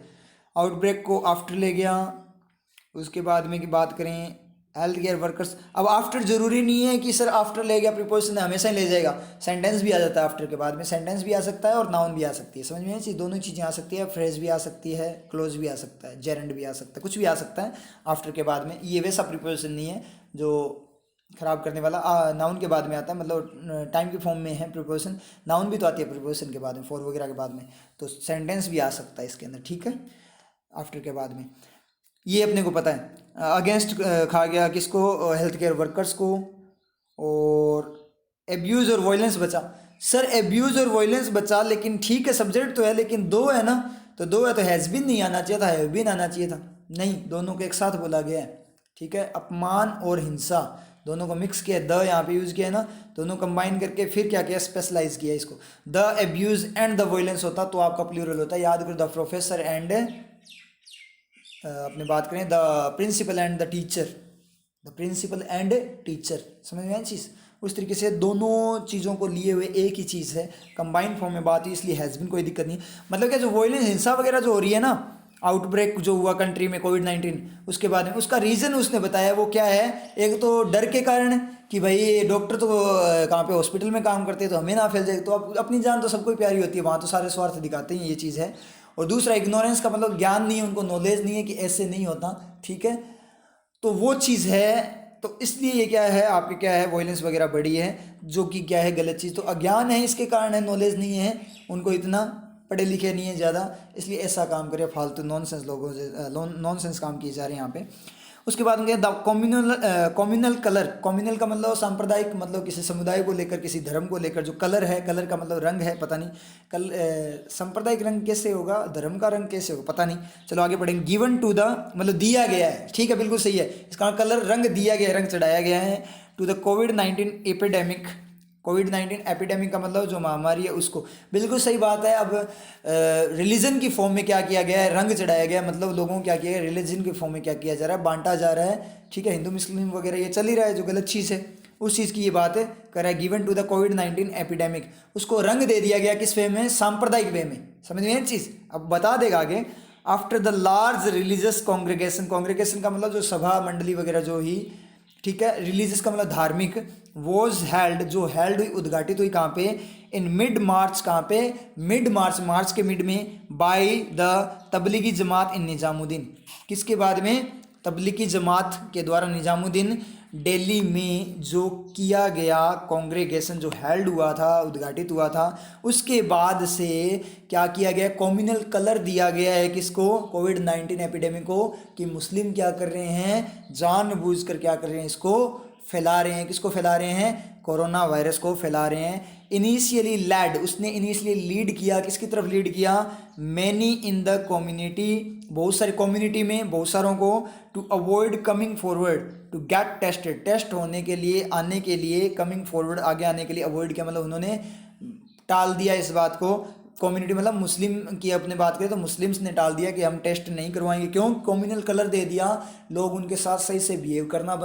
आउटब्रेक को आफ्टर ले गया। उसके बाद में की बात करें हेल्थ केयर वर्कर्स, अब आफ्टर जरूरी नहीं है कि सर आफ्टर ले गया प्रीपोजिशन हमेशा ही ले जाएगा, सेंटेंस भी आ जाता है आफ्टर के बाद में, सेंटेंस भी आ सकता है और नाउन भी आ सकती है, समझ में चीज़, दोनों चीज़ें आ सकती है, फ्रेज भी आ सकती है, क्लोज भी आ सकता है, जेरेंड भी आ सकता है, कुछ भी आ सकता है आफ्टर के बाद में। ये वैसा प्रीपोजिशन नहीं है जो खराब करने वाला, नाउन के बाद में आता है, मतलब टाइम के फॉर्म में है प्रीपोजिशन। नाउन भी तो आती है प्रीपोजिशन के बाद में, फॉर वगैरह के बाद में, तो सेंटेंस भी आ सकता है इसके अंदर, ठीक है, आफ्टर के बाद में। ये अपने को पता है। अगेंस्ट खा गया किसको? हेल्थ केयर वर्कर्स को। और एब्यूज़ और वायलेंस बचा। सर एब्यूज़ और वायलेंस बचा, लेकिन ठीक है सब्जेक्ट तो है, लेकिन दो है ना, तो दो है तो हैज़ बीन नहीं आना चाहिए था, हैव बीन आना चाहिए था, नहीं, दोनों को एक साथ बोला गया है, ठीक है। अपमान और हिंसा दोनों को मिक्स किया, द यहाँ पे यूज़ किया है ना, दोनों कंबाइन करके फिर क्या किया? स्पेशलाइज किया इसको। The abuse and the violence होता तो आपका प्लूरल होता, याद करो, द प्रोफेसर एंड, अपने बात करें the principal and the teacher, the principal and teacher, समझ में आई चीज़। उस तरीके से दोनों चीज़ों को लिए हुए एक ही चीज़ है, कंबाइंड फॉर्म में बात हुई, इसलिए हैज़ बीन, कोई दिक्कत नहीं। मतलब क्या, जो वॉयलेंस हिंसा वगैरह जो हो रही है ना, आउटब्रेक जो हुआ कंट्री में कोविड-19, उसके बाद में उसका रीज़न उसने बताया, वो क्या है? एक तो डर के कारण कि भाई डॉक्टर तो कहाँ पे हॉस्पिटल में काम करते हैं तो हमें ना फैल जाए, तो अब अपनी जान तो सबको प्यारी होती है, वहाँ तो सारे स्वार्थ दिखाते हैं, ये चीज़ है। और दूसरा इग्नोरेंस का मतलब ज्ञान नहीं है, उनको नॉलेज नहीं है कि ऐसे नहीं होता, ठीक है, तो वो चीज़ है। तो इसलिए ये क्या है आपके, क्या है, वॉयलेंस वगैरह बढ़ी है, जो कि क्या है, गलत चीज़। तो अज्ञान है, इसके कारण है, नॉलेज नहीं है, उनको इतना पढ़े लिखे नहीं है ज़्यादा, इसलिए ऐसा काम करे, फालतू नॉनसेंस लोगों से नॉनसेंस काम किए जा रहे हैं यहाँ पे। उसके बाद उनके द कम्युनल कलर, कम्युनल का मतलब सांप्रदायिक, मतलब किसी समुदाय को लेकर, किसी धर्म को लेकर, जो कलर है, कलर का मतलब रंग है, पता नहीं सांप्रदायिक रंग कैसे होगा, धर्म का रंग कैसे होगा, पता नहीं, चलो आगे पढ़ेंगे। गिवन टू द मतलब दिया गया है, ठीक है, बिल्कुल सही है, इसका कलर रंग दिया गया है, रंग चढ़ाया गया है। टू द कोविड-19 एपिडेमिक, कोविड-19 एपिडेमिक का मतलब जो महामारी है उसको, बिल्कुल सही बात है। अब रिलीजन की फॉर्म में क्या किया गया है? रंग चढ़ाया गया है, मतलब लोगों को क्या किया गया, रिलीजन की फॉर्म में क्या किया जा रहा है? बांटा जा रहा है, ठीक है, हिंदू मुस्लिम वगैरह ये चल ही रहा है, जो गलत चीज़ है, उस चीज़ की ये बात है कर रहा है। गिवन टू द कोविड-19 एपिडेमिक, उसको रंग दे दिया गया, किस वे में? सांप्रदायिक वे में, समझ में एक चीज़, अब बता देगा आगे। After the large religious congregation, congregation का मतलब जो सभा मंडली वगैरह जो ही, ठीक है, रिलीजियस का मतलब धार्मिक, वॉज हेल्ड, जो हेल्ड हुई, उद्घाटित हुई, कहाँ पे? इन मिड मार्च, कहाँ पे? मिड मार्च, मार्च के मिड में, बाय द तबलीगी जमात इन निजामुद्दीन, किसके बाद में? तबलीगी जमात के द्वारा, निजामुद्दीन दिल्ली में जो किया गया कॉन्ग्रेगेशन, जो हेल्ड हुआ था, उद्घाटित हुआ था, उसके बाद से क्या किया गया? कम्युनल कलर दिया गया है, किसको? कोविड-19 एपिडेमिक को, कि मुस्लिम क्या कर रहे हैं? जानबूझकर क्या कर रहे हैं? इसको फैला रहे हैं, किसको फैला रहे हैं? कोरोना वायरस को फैला रहे हैं। इनिशियली लैड, उसने इनिशियली लीड किया, किसकी तरफ लीड किया? मैनी इन द कम्युनिटी, बहुत सारी कम्युनिटी में, बहुत सारों को, to avoid coming forward, to get tested, test होने के लिए, आने के लिए, कमिंग फॉरवर्ड, आगे आने के लिए, अवॉइड किया मतलब उन्होंने टाल दिया इस बात को। कम्युनिटी मतलब मुस्लिम की अपने बात करें तो मुस्लिम्स ने टाल दिया कि हम टेस्ट नहीं करवाएंगे, क्यों? कम्युनल कलर दे दिया, लोग उनके साथ सही से बिहेव करना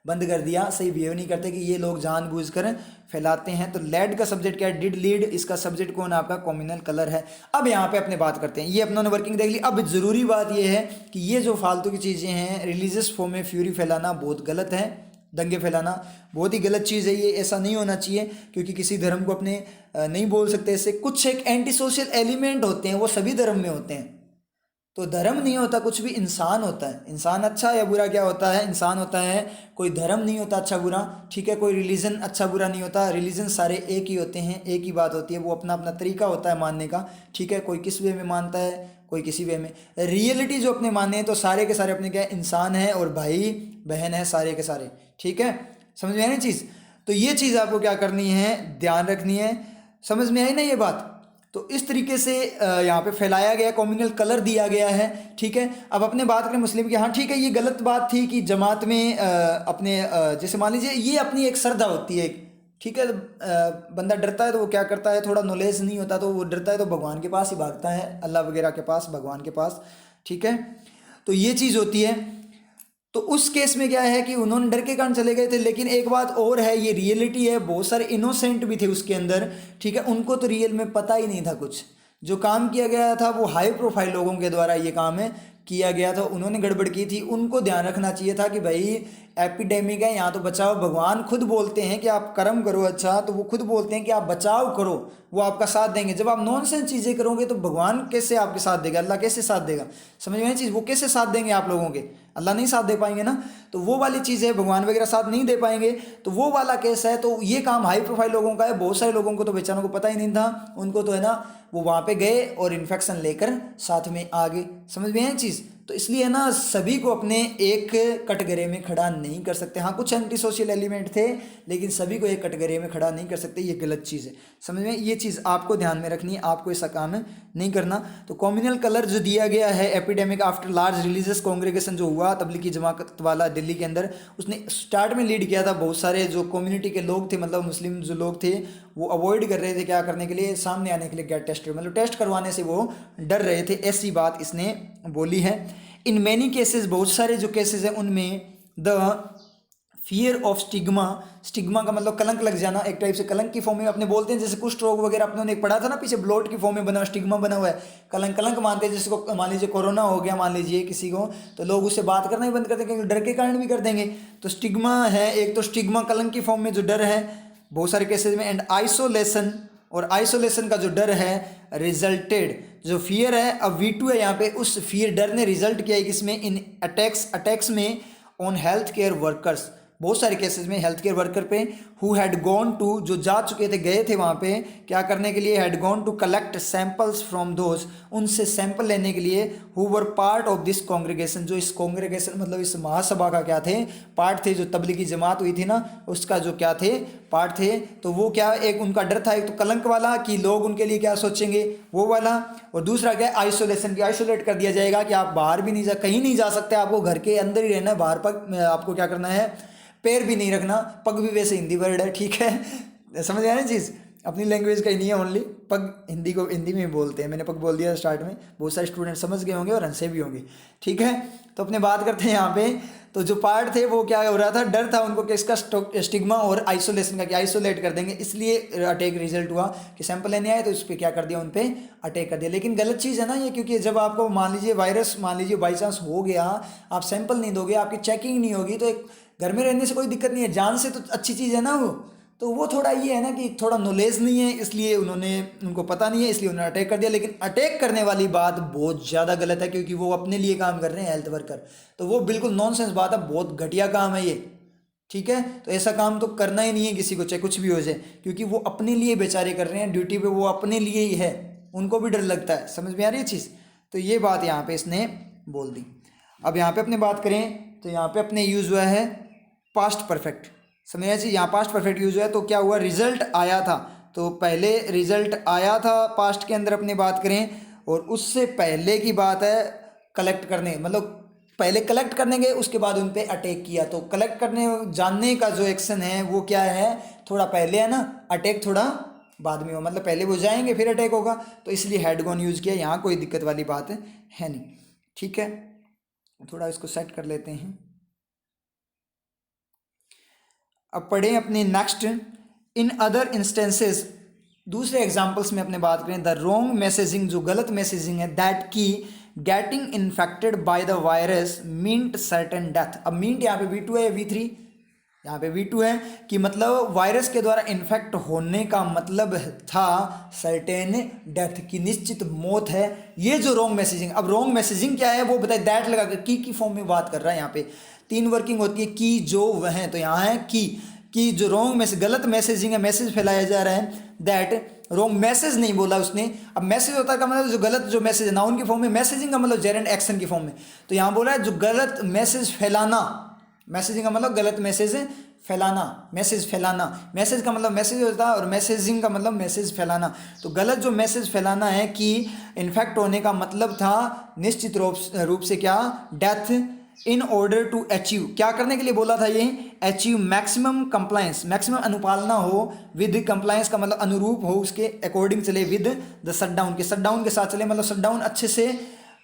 बंद कर दिया, सही बिहेव नहीं करते, कि ये लोग जानबूझकर फैलाते हैं। तो लेड का सब्जेक्ट क्या है? डिड लीड, इसका सब्जेक्ट कौन? आपका कम्युनल कलर है। अब यहाँ पे अपने बात करते हैं, ये अपनों ने वर्किंग देख ली। अब जरूरी बात ये है कि ये जो फालतू की चीज़ें हैं, रिलीजियस फॉर्म में फ्यूरी फैलाना बहुत गलत है, दंगे फैलाना बहुत ही गलत चीज़ है, ये ऐसा नहीं होना चाहिए, क्योंकि किसी धर्म को अपने नहीं बोल सकते ऐसे। कुछ एक एंटी सोशल एलिमेंट होते हैं, वो सभी धर्म में होते हैं, तो धर्म नहीं होता कुछ भी, इंसान होता है। इंसान अच्छा या बुरा क्या होता है, इंसान होता है। कोई धर्म नहीं होता अच्छा बुरा, ठीक है। कोई रिलीजन अच्छा बुरा नहीं होता, रिलीजन सारे एक ही होते हैं, एक ही बात होती है, वो अपना अपना तरीका होता है मानने का, ठीक है। कोई किस वे में मानता है, कोई किसी वे में। रियलिटी जो अपने माने हैं तो सारे के सारे अपने क्या है, इंसान है और भाई बहन है सारे के सारे, ठीक है। समझ में आई ना चीज़। तो ये चीज़ आपको क्या करनी है, ध्यान रखनी है। समझ में आई ना ये बात। तो इस तरीके से यहाँ पे फैलाया गया, कम्युनल कलर दिया गया है, ठीक है। अब अपने बात करें मुस्लिम की, हाँ ठीक है, ये गलत बात थी कि जमात में अपने जैसे मान लीजिए ये अपनी एक श्रद्धा होती है, ठीक है। बंदा डरता है तो वो क्या करता है, थोड़ा नॉलेज नहीं होता तो वो डरता है तो भगवान के पास ही भागता है, अल्लाह वगैरह के पास, भगवान के पास, ठीक है। तो ये चीज़ होती है। तो उस केस में क्या है कि उन्होंने डर के कारण चले गए थे। लेकिन एक बात और है, ये रियलिटी है, बहुत सारे इनोसेंट भी थे उसके अंदर, ठीक है। उनको तो रियल में पता ही नहीं था कुछ, जो काम किया गया था वो हाई प्रोफाइल लोगों के द्वारा ये काम है किया गया था, उन्होंने गड़बड़ की थी। उनको ध्यान रखना चाहिए था कि भाई एपिडेमिक है, यहाँ तो बचाओ। भगवान खुद बोलते हैं कि आप कर्म करो अच्छा, तो वो खुद बोलते हैं कि आप बचाव करो, वो आपका साथ देंगे। जब आप नॉनसेंस चीज़ें करोगे तो भगवान कैसे आपके साथ देगा, अल्लाह कैसे साथ देगा, समझ में आई चीज़। वो कैसे साथ देंगे आप लोगों के, अल्लाह नहीं साथ दे पाएंगे ना। तो वो वाली चीज़ है, भगवान वगैरह साथ नहीं दे पाएंगे, तो वो वाला केस है। तो ये काम हाई प्रोफाइल लोगों का है, बहुत सारे लोगों को तो बेचारों को पता ही नहीं था, उनको तो है ना वो वहाँ पे गए और इन्फेक्शन लेकर साथ में आ गए, समझ में है चीज़। तो इसलिए ना सभी को अपने एक कटघरे में खड़ा नहीं कर सकते। हाँ कुछ एंटी सोशल एलिमेंट थे, लेकिन सभी को एक कटघरे में खड़ा नहीं कर सकते, ये गलत चीज़ है, समझ में। ये चीज़ आपको ध्यान में रखनी है, आपको ऐसा काम नहीं करना। तो कम्युनल कलर जो दिया गया है, epidemic after large religious congregation जो हुआ तबलीगी जमात वाला दिल्ली के अंदर, उसने स्टार्ट में लीड किया था। बहुत सारे जो कम्युनिटी के लोग थे, मतलब मुस्लिम जो लोग थे, वो अवॉइड कर रहे थे क्या करने के लिए, सामने आने के लिए गेट टेस्टेड, मतलब टेस्ट करवाने से वो डर रहे थे, ऐसी बात इसने बोली है। इन मैनी केसेस, बहुत सारे जो केसेस हैं उनमें the fear of stigma, stigma का मतलब कलंक लग जाना, एक टाइप से कलंक की फॉर्म में अपने बोलते हैं, जैसे कुष्ठ रोग वगैरह अपने ने पढ़ा था ना पीछे, ब्लॉट की फॉर्म में बना, स्टिग्मा बना हुआ है, कलंक कलंक मानते हैं। जिसको मान लीजिए कोरोना हो गया मान लीजिए किसी को, तो लोग उससे बात करना ही बंद कर देंगे, डर के कारण भी कर देंगे। तो स्टिग्मा है एक, तो स्टिग्मा कलंक की फॉर्म में जो डर है बहुत सारे केसेस में। एंड आइसोलेशन, और आइसोलेशन का जो डर है रिजल्टेड, जो फियर है, अब V2 है यहाँ पे, उस फियर डर ने रिजल्ट किया है किसमें, इन अटैक्स में ऑन हेल्थ केयर वर्कर्स, बहुत सारे केसेस में हेल्थ केयर वर्कर पे, हु हैड गॉन टू, जो जा चुके थे, गए थे वहाँ पे क्या करने के लिए, had gone to collect samples from those, उनसे सैंपल लेने के लिए, who were part of this congregation, जो इस कांग्रेगेशन मतलब इस महासभा का क्या थे, पार्ट थे, जो तबलीगी जमात हुई थी ना उसका जो क्या थे, पार्ट थे। तो वो क्या, एक उनका डर था, एक तो कलंक वाला कि लोग उनके लिए क्या सोचेंगे वो वाला, और दूसरा क्या आइसोलेशन की, आइसोलेट कर दिया जाएगा कि आप बाहर भी नहीं जा, कहीं नहीं जा सकते, आपको घर के अंदर ही रहना है, बाहर पर आपको क्या करना है, पैर भी नहीं रखना। पग भी वैसे हिंदी वर्ड है, ठीक है, समझ आया ना चीज़, अपनी लैंग्वेज का ही नहीं है ओनली, पग हिंदी को हिंदी में बोलते हैं, मैंने पग बोल दिया स्टार्ट में, बहुत सारे स्टूडेंट समझ गए होंगे और हंसे भी होंगे, ठीक है। तो अपने बात करते हैं यहाँ पे, तो जो पार्ट थे वो क्या हो रहा था, डर था उनको कि इसका स्टिग्मा और आइसोलेशन का, कि आइसोलेट कर देंगे, इसलिए अटैक रिजल्ट हुआ कि सैंपल लेने आए तो उस पर क्या कर दिया, उन पर अटैक कर दिया। लेकिन गलत चीज़ है ना ये, क्योंकि जब आपको मान लीजिए वायरस, मान लीजिए बाई चांस हो गया, आप सैंपल नहीं दोगे, आपकी चेकिंग नहीं होगी, तो एक घर में रहने से कोई दिक्कत नहीं है, जान से तो अच्छी चीज़ है ना वो। तो वो थोड़ा ये है ना कि थोड़ा नॉलेज नहीं है, इसलिए उनको पता नहीं है, इसलिए उन्होंने अटैक कर दिया। लेकिन अटैक करने वाली बात बहुत ज़्यादा गलत है, क्योंकि वो अपने लिए काम कर रहे हैं हेल्थ वर्कर, तो वो बिल्कुल नॉनसेंस बात है, बहुत घटिया काम है ये, ठीक है। तो ऐसा काम तो करना ही नहीं है किसी को, चाहे कुछ भी हो जाए, क्योंकि वो अपने लिए बेचारे कर रहे हैं, ड्यूटी पे वो अपने लिए ही है, उनको भी डर लगता है, समझ में आ रही है चीज़। तो ये बात यहाँ पे इसने बोल दी। अब यहाँ पे अपने बात करें तो यहाँ पे अपने यूज़ हुआ है पास्ट परफेक्ट, समझिए जी, यहाँ पास्ट परफेक्ट यूज हुआ है। तो क्या हुआ, रिजल्ट आया था, तो पहले रिजल्ट आया था पास्ट के अंदर अपनी बात करें, और उससे पहले की बात है कलेक्ट करने, मतलब पहले कलेक्ट करने गए, उसके बाद उन पे अटैक किया। तो कलेक्ट करने जानने का जो एक्शन है वो क्या है, थोड़ा पहले है ना, अटैक थोड़ा बाद में हो, मतलब पहले वो जाएंगे फिर अटैक होगा, तो इसलिए हैड गॉन यूज़ किया, यहाँ कोई दिक्कत वाली बात है नहीं, ठीक है। थोड़ा इसको सेट कर लेते हैं। अब पढ़ें अपने नेक्स्ट, इन अदर इंस्टेंसेस, दूसरे एग्जाम्पल्स में अपने बात करें, द रॉन्ग मैसेजिंग, जो गलत मैसेजिंग है, दैट की getting infected by the virus meant certain death. अब मींट यहाँ पे V2 है या V3, यहाँ पे V2 है कि मतलब वायरस के द्वारा इन्फेक्ट होने का मतलब था सर्टेन डेथ की निश्चित मौत है। ये जो रॉन्ग मैसेजिंग, अब रॉन्ग मैसेजिंग क्या है वो बताए, दैट लगा कर की फॉर्म में बात कर रहा है। यहाँ पे 3 वर्किंग होती है, की जो वह, तो यहाँ है की जो रॉन्ग मैसेज, गलत मैसेजिंग है, मैसेज फैलाया जा रहा है, दैट रॉन्ग मैसेज नहीं बोला उसने। अब मैसेज होता है का मतलब जो गलत जो मैसेज है नाउन की फॉर्म में, मैसेजिंग का मतलब जेरेंड एक्शन की फॉर्म में, तो यहाँ बोला है जो गलत मैसेज फैलाना, मैसेजिंग का मतलब गलत मैसेज फैलाना, मैसेज फैलाना, मैसेज का मतलब मैसेज होता है और मैसेजिंग का मतलब मैसेज फैलाना। तो गलत जो मैसेज फैलाना है कि इन्फेक्ट होने का मतलब था निश्चित रूप से क्या, death, in order to achieve, क्या करने के लिए बोला था ये, अचीव मैक्सिमम कंप्लायंस, मैक्सिमम अनुपालना हो, विद कंप्लायंस का मतलब अनुरूप हो, उसके अकॉर्डिंग चले, विद द शटडाउन के, शटडाउन के साथ चले, मतलब शटडाउन अच्छे से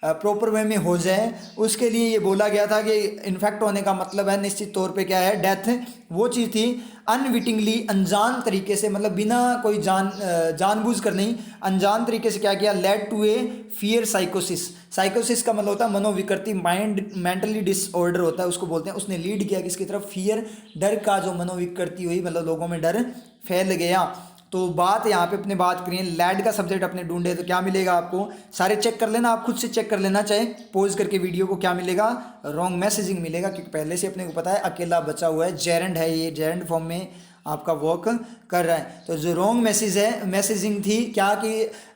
प्रॉपर वे में हो जाए, उसके लिए ये बोला गया था कि इन्फेक्ट होने का मतलब है निश्चित तौर पे क्या है, डेथ। वो चीज़ थी अनविटिंगली, अनजान तरीके से, मतलब बिना कोई जानबूझ कर नहीं, अनजान तरीके से क्या किया, लेड टू ए फियर साइकोसिस, साइकोसिस का मतलब होता है मनोविकृति, माइंड मेंटली डिसऑर्डर होता है उसको बोलते हैं, उसने लीड किया किसकी तरफ, फियर, डर का जो मनोविकृति हुई, मतलब लोगों में डर फैल गया। तो बात यहाँ पे अपने बात करें, लैड का सब्जेक्ट अपने ढूंढे तो क्या मिलेगा आपको, सारे चेक कर लेना, आप खुद से चेक कर लेना, चाहे पॉज करके वीडियो को, क्या मिलेगा, रॉन्ग मैसेजिंग मिलेगा, क्योंकि पहले से अपने को पता है अकेला बचा हुआ है, जेरेंड है, ये जेरेंड फॉर्म में आपका वर्क कर रहा है। तो जो रॉन्ग मैसेज है, मैसेजिंग थी क्या कि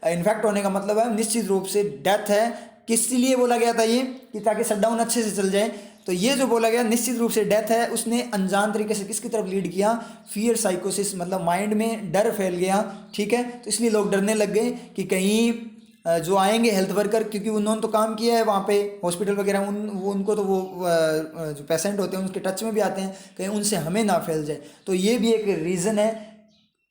इन्फेक्ट होने का मतलब है निश्चित रूप से डेथ है, किस लिए बोला गया था ये, कि ताकि शटडाउन अच्छे से चल जाए। तो ये जो बोला गया निश्चित रूप से डेथ है, उसने अनजान तरीके से किसकी तरफ लीड किया, फियर साइकोसिस, मतलब माइंड में डर फैल गया, ठीक है। तो इसलिए लोग डरने लग गए कि कहीं जो आएंगे हेल्थ वर्कर, क्योंकि उन्होंने तो काम किया है वहाँ पे हॉस्पिटल वगैरह, उनको तो वो जो पेशेंट होते हैं उनके टच में भी आते हैं, कहीं उनसे हमें ना फैल जाए। तो ये भी एक रीज़न है,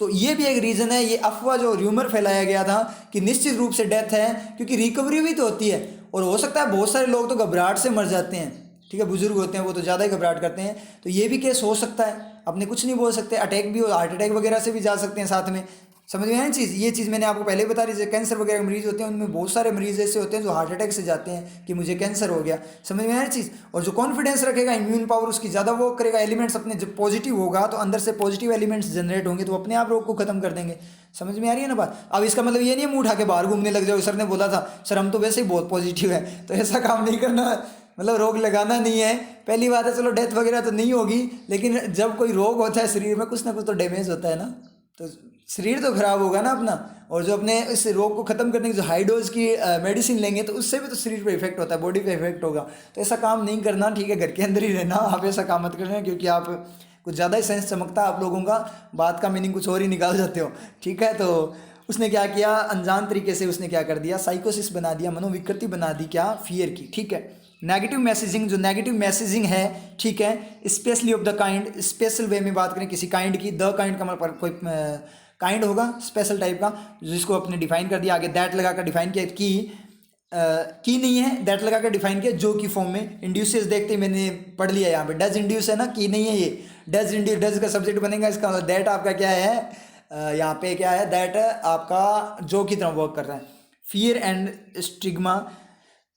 तो ये भी एक रीज़न है, ये अफवाह जो र्यूमर फैलाया गया था कि निश्चित रूप से डेथ है, क्योंकि रिकवरी भी तो होती है, और हो सकता है बहुत सारे लोग तो घबराहट से मर जाते हैं, ठीक है, बुजुर्ग होते हैं वो तो ज़्यादा ही घबराहट करते हैं, तो ये भी केस हो सकता है, अपने कुछ नहीं बोल सकते, अटैक भी हो, हार्ट अटैक वगैरह से भी जा सकते हैं साथ में, समझ में आया चीज़। ये चीज़ मैंने आपको पहले बता रही, कैंसर वगैरह के मरीज होते हैं उनमें बहुत सारे मरीज ऐसे होते हैं जो हार्ट अटैक से जाते हैं कि मुझे कैंसर हो गया, समझ में आया चीज़। और जो कॉन्फिडेंस रखेगा, इम्यून पावर उसकी ज़्यादा वो करेगा, एलिमेंट्स अपने जब पॉजिटिव होगा तो अंदर से पॉजिटिव एलिमेंट्स जनरेट होंगे, तो अपने आप रोग को खत्म कर देंगे, समझ में आ रही है ना बात। अब इसका मतलब ये नहीं है मुंह उठा के बाहर घूमने लग जाओ, सर ने बोला था सर हम तो वैसे ही बहुत पॉजिटिव है, तो ऐसा काम नहीं करना, मतलब रोग लगाना नहीं है। पहली बात है चलो डेथ वगैरह तो नहीं होगी, लेकिन जब कोई रोग होता है शरीर में कुछ ना कुछ तो डैमेज होता है ना, तो शरीर तो खराब होगा ना अपना, और जो अपने इस रोग को ख़त्म करने की जो हाई डोज की मेडिसिन लेंगे तो उससे भी तो शरीर पे इफेक्ट होता है, बॉडी पे इफेक्ट होगा। तो ऐसा काम नहीं करना, ठीक है, घर के अंदर ही रहना, आप ऐसा काम मत करना, क्योंकि आप कुछ ज़्यादा ही सेंस चमकता है आप लोगों का, बात का मीनिंग कुछ और ही निकाल जाते हो, ठीक है। तो उसने क्या किया, अनजान तरीके से उसने क्या कर दिया, साइकोसिस बना दिया, मनोविकृति बना दी, क्या, फियर की, ठीक है। नेगेटिव मैसेजिंग, जो नेगेटिव मैसेजिंग है, ठीक है, specially of the kind, special वे में बात करें किसी काइंड की, द काइंड का मतलब कोई काइंड होगा स्पेशल टाइप का, जिसको अपने डिफाइन कर दिया, आगे दैट लगा कर डिफाइन किया, की नहीं है, दैट लगा कर डिफाइन किया, जो की फॉर्म में, इंड्यूसेस देखते ही मैंने पढ़ लिया यहाँ पे, डज इंड्यूस है ना, की नहीं है, ये डज इंड्यूस, डज का सब्जेक्ट बनेगा, इसका मतलब दैट आपका क्या है, यहाँ पे क्या है, दैट आपका जो की तरह वर्क कर रहा है, फियर एंड स्टिग्मा।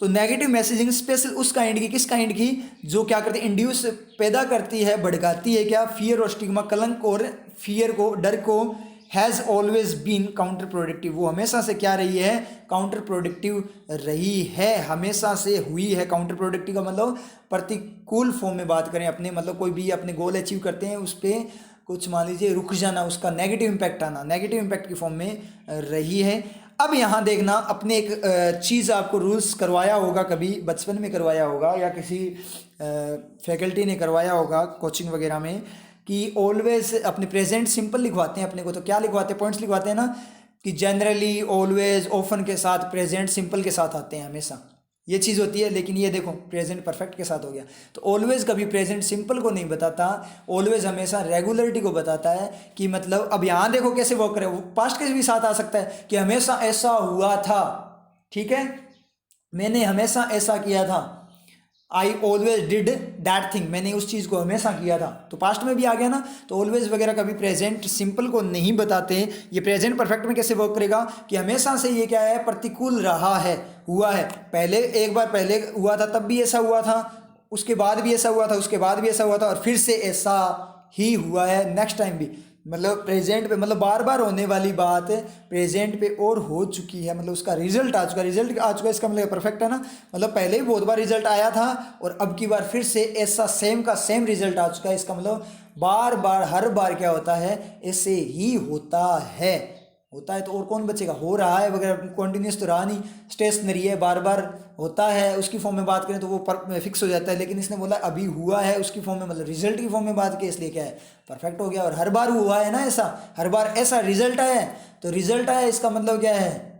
तो नेगेटिव मैसेजिंग स्पेशल उस काइंड की, किस काइंड की, जो क्या करती है, इंड्यूस पैदा करती है, भड़काती है, क्या, फियर और स्टिग्मा, कलंक और फियर को, डर को, has always been counterproductive, वो हमेशा से क्या रही है, काउंटर प्रोडक्टिव रही है, हमेशा से हुई है। काउंटर प्रोडक्टिव का मतलब प्रतिकूल फॉर्म में बात करें अपने, मतलब कोई भी अपने गोल अचीव करते हैं उस पर कुछ मान लीजिए रुक जाना, उसका नेगेटिव इम्पैक्ट आना, नेगेटिव इम्पैक्ट की फॉर्म में रही है। अब यहाँ देखना, अपने एक चीज़ आपको रूल्स करवाया होगा, कभी बचपन में करवाया होगा या किसी फैकल्टी ने करवाया होगा कोचिंग वगैरह में, कि ऑलवेज अपने प्रेजेंट सिंपल लिखवाते हैं अपने को, तो क्या लिखवाते हैं, पॉइंट्स लिखवाते हैं ना, कि जनरली, ऑलवेज, ऑफन के साथ प्रेजेंट सिंपल के साथ आते हैं हमेशा, ये चीज़ होती है। लेकिन ये देखो प्रेजेंट परफेक्ट के साथ हो गया, तो ऑलवेज कभी प्रेजेंट सिंपल को नहीं बताता, ऑलवेज हमेशा रेगुलरिटी को बताता है, कि मतलब अब यहाँ देखो कैसे वर्क करे, पास्ट के भी साथ आ सकता है कि हमेशा ऐसा हुआ था, ठीक है, मैंने हमेशा ऐसा किया था, I always did that thing, मैंने उस चीज़ को हमेशा किया था, तो पास्ट में भी आ गया ना। तो ऑलवेज वगैरह कभी प्रेजेंट सिंपल को नहीं बताते। ये प्रेजेंट परफेक्ट में कैसे वर्क करेगा, कि हमेशा से ये क्या है, प्रतिकूल रहा है, हुआ है, पहले एक बार पहले हुआ था तब भी ऐसा हुआ था, उसके बाद भी ऐसा हुआ था, उसके बाद भी ऐसा हुआ था, और फिर से ऐसा ही हुआ है नेक्स्ट टाइम भी, मतलब प्रेजेंट पे, मतलब बार बार होने वाली बात प्रेजेंट पे और हो चुकी है, मतलब उसका रिजल्ट आ चुका, रिजल्ट आ चुका, इसका मतलब परफेक्ट है ना, मतलब पहले ही बहुत बार रिजल्ट आया था और अब की बार फिर से ऐसा सेम का सेम रिजल्ट आ चुका है, इसका मतलब बार बार हर बार क्या होता है, ऐसे ही होता है तो और कौन बचेगा, हो रहा है वगैरह, कॉन्टिन्यूस तो रहा नहीं, स्टेशनरी है, बार बार होता है, उसकी फॉर्म में बात करें तो वो फिक्स हो जाता है, लेकिन इसने बोला अभी हुआ है उसकी फॉर्म में, मतलब रिजल्ट की फॉर्म में बात की, इसलिए क्या है, परफेक्ट हो गया। और हर बार हुआ है ना ऐसा, हर बार ऐसा रिजल्ट आया है, तो रिजल्ट आया इसका मतलब क्या है,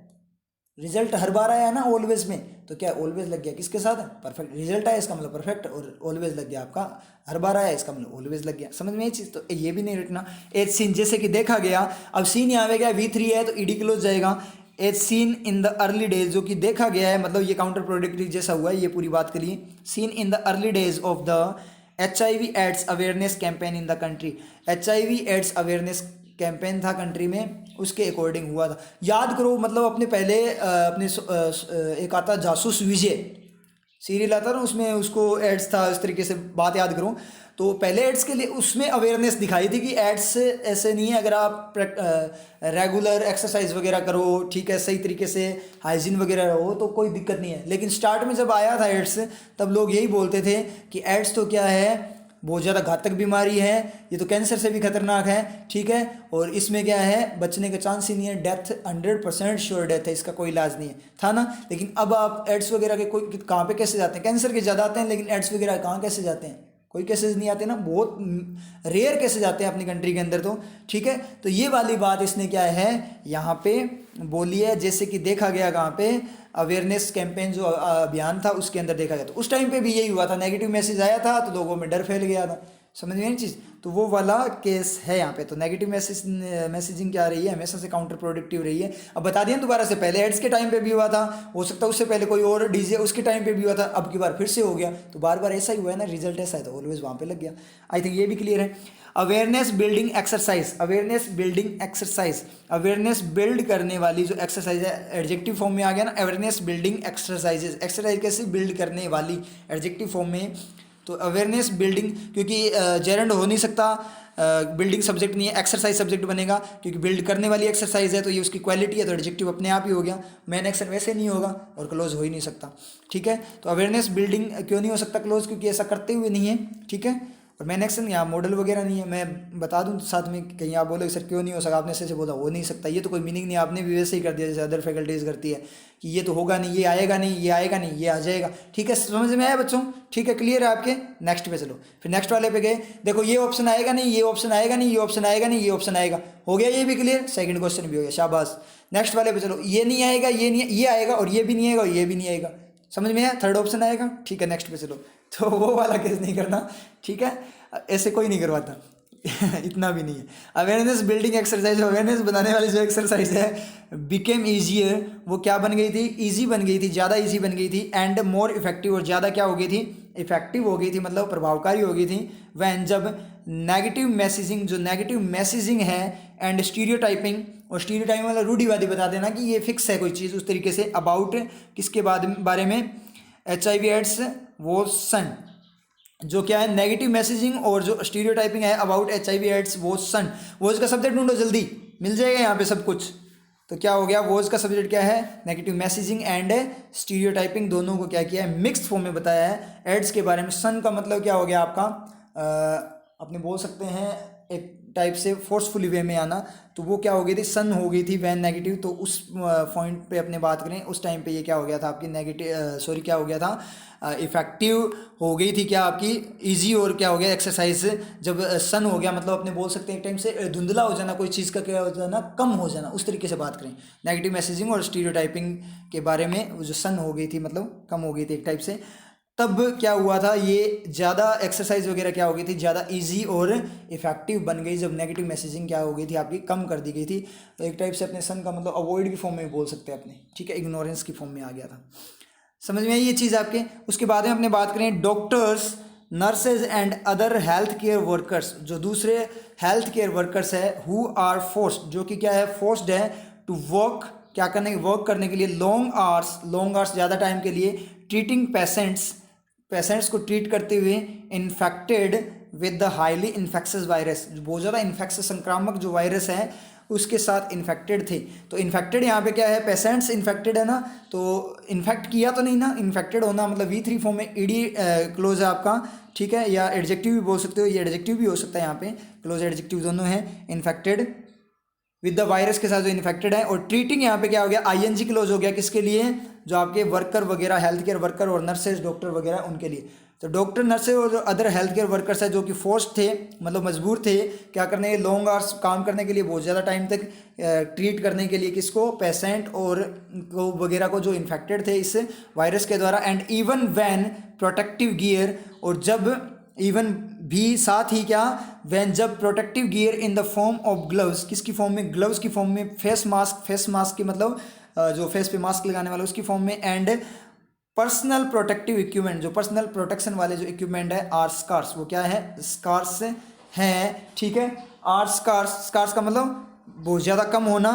रिजल्ट हर बार आया है ना ऑलवेज में, तो क्या ऑलवेज लग गया किसके साथ, परफेक्ट, रिजल्ट आया इसका मतलब परफेक्ट, और ऑलवेज लग गया आपका, हर बार आया इसका मतलब ऑलवेज लग गया, समझ में ये चीज़। तो ये भी नहीं रखना, एज सीन जैसे कि देखा गया, अब सीन यहाँ पे गया V3 है तो ईडी क्लोज जाएगा, as seen in the early days, जो कि देखा गया है, मतलब ये काउंटर प्रोडक्टिव जैसा हुआ है, ये पूरी बात करिए, seen in the early days of the HIV AIDS awareness campaign in the country, HIV AIDS awareness campaign था कंट्री में, उसके अकॉर्डिंग हुआ था। याद करो, मतलब अपने पहले एक आता जासूस विजय सीरियल आता ना, उसमें उसको एड्स था, इस तरीके से बात याद करूं, तो पहले एड्स के लिए उसमें अवेयरनेस दिखाई थी कि एड्स ऐसे नहीं है, अगर आप रेगुलर एक्सरसाइज वगैरह करो, ठीक है, सही तरीके से हाइजीन वगैरह रहो तो कोई दिक्कत नहीं है। लेकिन स्टार्ट में जब आया था एड्स, तब लोग यही बोलते थे कि एड्स तो क्या है, बहुत ज़्यादा घातक बीमारी है, ये तो कैंसर से भी खतरनाक है, ठीक है, और इसमें क्या है, बचने का चांस ही नहीं है, डेथ 100% श्योर डेथ है, इसका कोई इलाज नहीं है, था ना। लेकिन अब आप एड्स वगैरह के कोई कहाँ पे कैसे जाते हैं, कैंसर के ज़्यादा आते हैं, लेकिन एड्स वगैरह कहाँ कैसे जाते हैं, कोई केसेस नहीं आते ना, बहुत रेयर केसेस आते हैं अपनी कंट्री के अंदर, तो ठीक है। तो ये वाली बात इसने क्या है यहाँ पे बोली है, जैसे कि देखा गया कहाँ पे, अवेयरनेस कैंपेन जो अभियान था उसके अंदर देखा गया, तो उस टाइम पे भी यही हुआ था, नेगेटिव मैसेज आया था तो लोगों में डर फैल गया था, समझ में चीज़, तो वो वाला केस है यहाँ पे। तो नेगेटिव मैसेजिंग क्या रही है, हमेशा से काउंटर प्रोडक्टिव रही है। अब बता दिया दोबारा से, पहले एड्स के टाइम पे भी हुआ था, हो सकता है उससे पहले कोई और डीजे उसके टाइम पे भी हुआ था, अब की बार फिर से हो गया, तो बार बार ऐसा ही हुआ है ना, रिजल्ट ऐसा है तो ऑलवेज वहाँ पे लग गया। आई थिंक ये भी क्लियर है। Awareness building exercise, awareness building exercise, awareness build करने वाली जो एक्सरसाइज है, एडजेक्टिव फॉर्म में आ गया ना, अवेयरनेस बिल्डिंग एक्सरसाइजेज, एक्सरसाइज कैसे बिल्ड करने वाली, एडजेक्टिव फॉर्म में, तो अवेयरनेस बिल्डिंग, क्योंकि जेरेंड हो नहीं सकता, बिल्डिंग सब्जेक्ट नहीं है, एक्सरसाइज सब्जेक्ट बनेगा, क्योंकि बिल्ड करने वाली एक्सरसाइज है तो ये उसकी क्वालिटी है, तो एडजेक्टिव अपने आप ही हो गया, मेन एक्शन वैसे नहीं होगा और क्लोज हो ही नहीं सकता, ठीक है। तो अवेयरनेस बिल्डिंग क्यों नहीं हो सकता क्लोज, क्योंकि ऐसा करते हुए नहीं है, ठीक है, और मेन एक्शन यहाँ मॉडल वगैरह नहीं है। मैं बता दूं साथ में, कहीं आप बोले सर क्यों नहीं हो सकता, आपने ऐसे बोला हो नहीं सकता, ये तो कोई मीनिंग नहीं, आपने भी वैसे ही कर दिया जैसे अदर फैकल्टीज करती है कि ये तो होगा नहीं, ये आएगा नहीं, ये आएगा नहीं, ये आ जाएगा, ठीक है, समझ में आया बच्चों, ठीक है, क्लियर है आपके। नेक्स्ट पे चलो, फिर नेक्स्ट वाले पे गए, देखो ये ऑप्शन आएगा नहीं, ये ऑप्शन आएगा नहीं, ये ऑप्शन आएगा नहीं, ये ऑप्शन आएगा, हो गया, ये भी क्लियर, सेकंड क्वेश्चन भी हो गया, शाबाश। नेक्स्ट वाले पे चलो, ये नहीं आएगा, ये नहीं, ये आएगा, और ये भी नहीं आएगा, और ये भी नहीं आएगा, समझ में आया, थर्ड ऑप्शन आएगा, ठीक है। नेक्स्ट पे चलो, तो वो वाला केस नहीं करना, ठीक है, ऐसे कोई नहीं करवाता इतना भी नहीं है। अवेयरनेस बिल्डिंग एक्सरसाइज, अवेयरनेस बनाने वाली जो एक्सरसाइज है, बिकेम ईजियर, वो क्या बन गई थी, ईजी बन गई थी, ज़्यादा ईजी बन गई थी, एंड मोर इफेक्टिव, और ज़्यादा क्या हो गई थी, इफेक्टिव हो गई थी, मतलब प्रभावकारी हो गई थी, वह जब नेगेटिव मैसेजिंग, जो नेगेटिव मैसेजिंग है, एंड स्टीरियोटाइपिंग, और स्टीरियोटाइपिंग मतलब रूढ़िवादी बता देना कि ये फिक्स है कोई चीज़ उस तरीके से, अबाउट किसके बारे में, HIV एड्स वो सन, जो क्या है नेगेटिव मैसेजिंग, और जो स्टीरियोटाइपिंग है अबाउट HIV एड्स वो सन, वोज का सब्जेक्ट ढूंढो जल्दी, मिल जाएगा यहाँ पे सब कुछ। तो क्या हो गया, वोज का सब्जेक्ट क्या है, नेगेटिव मैसेजिंग एंड स्टीरियोटाइपिंग, दोनों को क्या किया है, मिक्स्ड फॉर्म में बताया है। एड्स के बारे में, सन का मतलब क्या हो गया आपका, अपने बोल सकते हैं एक टाइप से फोर्सफुली वे में आना, तो वो क्या हो गई थी, सन हो गई थी वैन नेगेटिव। तो उस पॉइंट पे अपने बात करें, उस टाइम पे ये क्या हो गया था आपकी नेगेटिव, सॉरी क्या हो गया था, इफेक्टिव हो गई थी क्या आपकी, इजी, और क्या हो गया एक्सरसाइज, जब सन हो गया मतलब अपने बोल सकते हैं एक टाइम से धुंधला हो जाना, कोई चीज़ का क्या हो जाना, कम हो जाना, उस तरीके से बात करें। नेगेटिव मैसेजिंग और स्टीरियोटाइपिंग के बारे में, जो सन हो गई थी मतलब कम हो गई थी एक टाइप से, तब क्या हुआ था, ये ज़्यादा एक्सरसाइज वगैरह क्या हो गई थी, ज़्यादा इजी और इफेक्टिव बन गई, जब नेगेटिव मैसेजिंग क्या हो गई थी आपकी, कम कर दी गई थी। तो एक टाइप से अपने सन का मतलब अवॉइड की फॉर्म में बोल सकते हैं अपने, ठीक है, इग्नोरेंस की फॉर्म में आ गया था। समझ में आई ये चीज़ आपके। उसके बाद में अपने बात करें doctors, nurses and other health care workers, जो दूसरे हेल्थ केयर वर्कर्स है, हु आर फोर्स्ड, जो कि क्या है, फोर्स्ड है, टू वर्क, क्या करने, वर्क करने के लिए, लॉन्ग आवर्स ज़्यादा टाइम के लिए, ट्रीटिंग पेशेंट्स को ट्रीट करते हुए, infected with the highly infectious virus, बहुत ज़्यादा इन्फेक्शस संक्रामक जो वायरस है उसके साथ इन्फेक्टेड थे। तो इन्फेक्टेड यहाँ पे क्या है, पेशेंट्स इन्फेक्टेड है ना, तो इन्फेक्ट किया तो नहीं ना, इन्फेक्टेड होना मतलब V3 फॉर्म में ईडी क्लोज है आपका, ठीक है, या एडजेक्टिव भी बोल सकते हो, ये एडजेक्टिव भी हो सकता है यहाँ पे, क्लोज एडजेक्टिव दोनों हैं। इन्फेक्टेड विद द वायरस के साथ जो इन्फेक्टेड है, और ट्रीटिंग यहाँ पे क्या हो गया, ING क्लोज हो गया, किसके लिए, जो आपके वर्कर वगैरह, हेल्थ केयर वर्कर और नर्सेज, डॉक्टर वगैरह उनके लिए। तो डॉक्टर, नर्सेज और अदर हेल्थ केयर वर्कर्स है जो कि फोर्स थे, मतलब मजबूर थे क्या करने के, लॉन्ग आवर्स काम करने के लिए, बहुत ज़्यादा टाइम तक ट्रीट करने के लिए, किसको, पेशेंट और को वगैरह को जो इन्फेक्टेड थे इस वायरस के द्वारा। And even when protective gear, और जब इवन भी साथ ही क्या, वैन जब protective gear in the form of gloves, किसकी फॉर्म में, ग्लव्स की फॉर्म में, फेस मास्क की मतलब जो फेस पे मास्क लगाने वाला उसकी फॉर्म में, एंड पर्सनल प्रोटेक्टिव इक्विपमेंट, जो पर्सनल प्रोटेक्शन वाले जो इक्विपमेंट है, आर स्कार्स, वो क्या है, स्कार्स हैं, ठीक है। आर स्कार्स का मतलब बहुत ज़्यादा कम होना,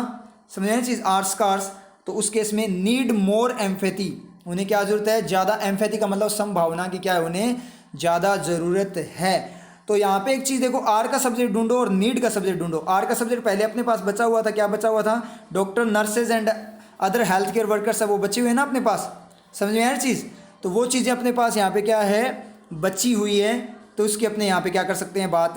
समझे ना चीज़, आर स्कार्स। तो उस केस में नीड मोर एम्पैथी, उन्हें क्या जरूरत है, ज़्यादा एम्पैथी का मतलब संभावना की क्या है, उन्हें ज़्यादा ज़रूरत है। तो यहाँ पे एक चीज़ देखो, आर का सब्जेक्ट ढूंढो और नीड का सब्जेक्ट ढूंढो। आर का सब्जेक्ट पहले अपने पास बचा हुआ था, क्या बचा हुआ था, doctor, nurses and other health care workers है, वो बचे हुए हैं ना अपने पास, समझ में आया चीज़। तो वो चीज़ें अपने पास यहाँ पे क्या है, बची हुई है, तो उसकी अपने यहाँ पे क्या कर सकते हैं, बात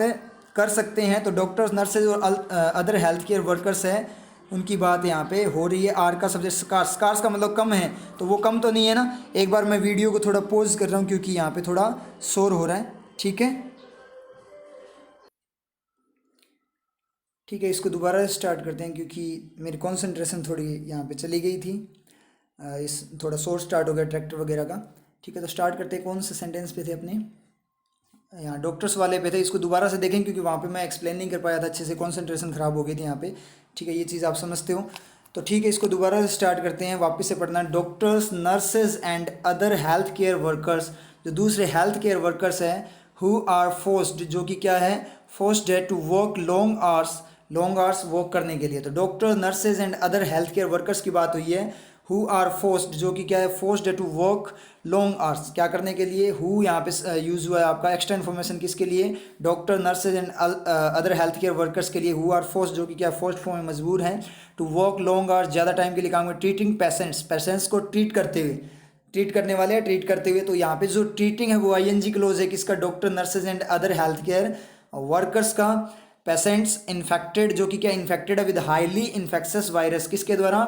कर सकते हैं। तो डॉक्टर्स, नर्सेज और अदर हेल्थ केयर वर्कर्स है, उनकी बात यहाँ पे हो रही है। आर का सब्जेक्ट स्कार्स का मतलब कम है, तो वो कम तो नहीं है ना। एक बार मैं वीडियो को थोड़ा पॉज कर रहा हूँ क्योंकि यहाँ पे थोड़ा शोर हो रहा है, ठीक है, ठीक है। इसको दोबारा स्टार्ट करते हैं क्योंकि मेरी कंसंट्रेशन थोड़ी यहाँ पे चली गई थी, इस थोड़ा शोर स्टार्ट हो गया ट्रैक्टर वगैरह का, ठीक है। तो स्टार्ट करते हैं, कौन से सेंटेंस पे थे अपने, यहाँ डॉक्टर्स वाले पे थे। इसको दोबारा से देखें क्योंकि वहाँ पे मैं एक्सप्लेन नहीं कर पाया था अच्छे से, कंसंट्रेशन ख़राब हो गई थी यहाँ पे, ठीक है, ये चीज़ आप समझते हो। तो ठीक है, इसको दोबारा से स्टार्ट करते हैं, वापस से पढ़ना। Doctors, nurses and other health care workers, जो दूसरे हेल्थ केयर वर्कर्स हैं, हु आर फोर्स्ड, जो कि क्या है, फोर्स्ड है, to work long hours work करने के लिए। तो doctor, nurses and other health care workers की बात हुई है। हु आर फोर्स्ड, जो कि क्या है, फोर्स्ड है, टू वर्क लॉन्ग आवर्स, क्या करने के लिए, हु यहाँ पे यूज़ हुआ है आपका एक्स्ट्रा इन्फॉर्मेशन, किसके लिए, doctor, nurses and other health care workers के लिए। हु आर फोर्स्ड, जो कि क्या, फोर्स्ड फॉर्म में मजबूर हैं, टू वर्क लॉन्ग आवर्स, ज़्यादा टाइम के लिए काम कर, ट्रीटिंग पेशेंट्स को ट्रीट करते हुए, ट्रीट करने वाले हैं, ट्रीट करते हुए। तो यहाँ पे जो ट्रीटिंग है वो ING क्लोज है, किसका, doctor, nurses and other health care workers का। पेशेंट्स इन्फेक्टेड, जो कि क्या, इन्फेक्टेड है विद हाईली इन्फेक्शस वायरस, किसके द्वारा,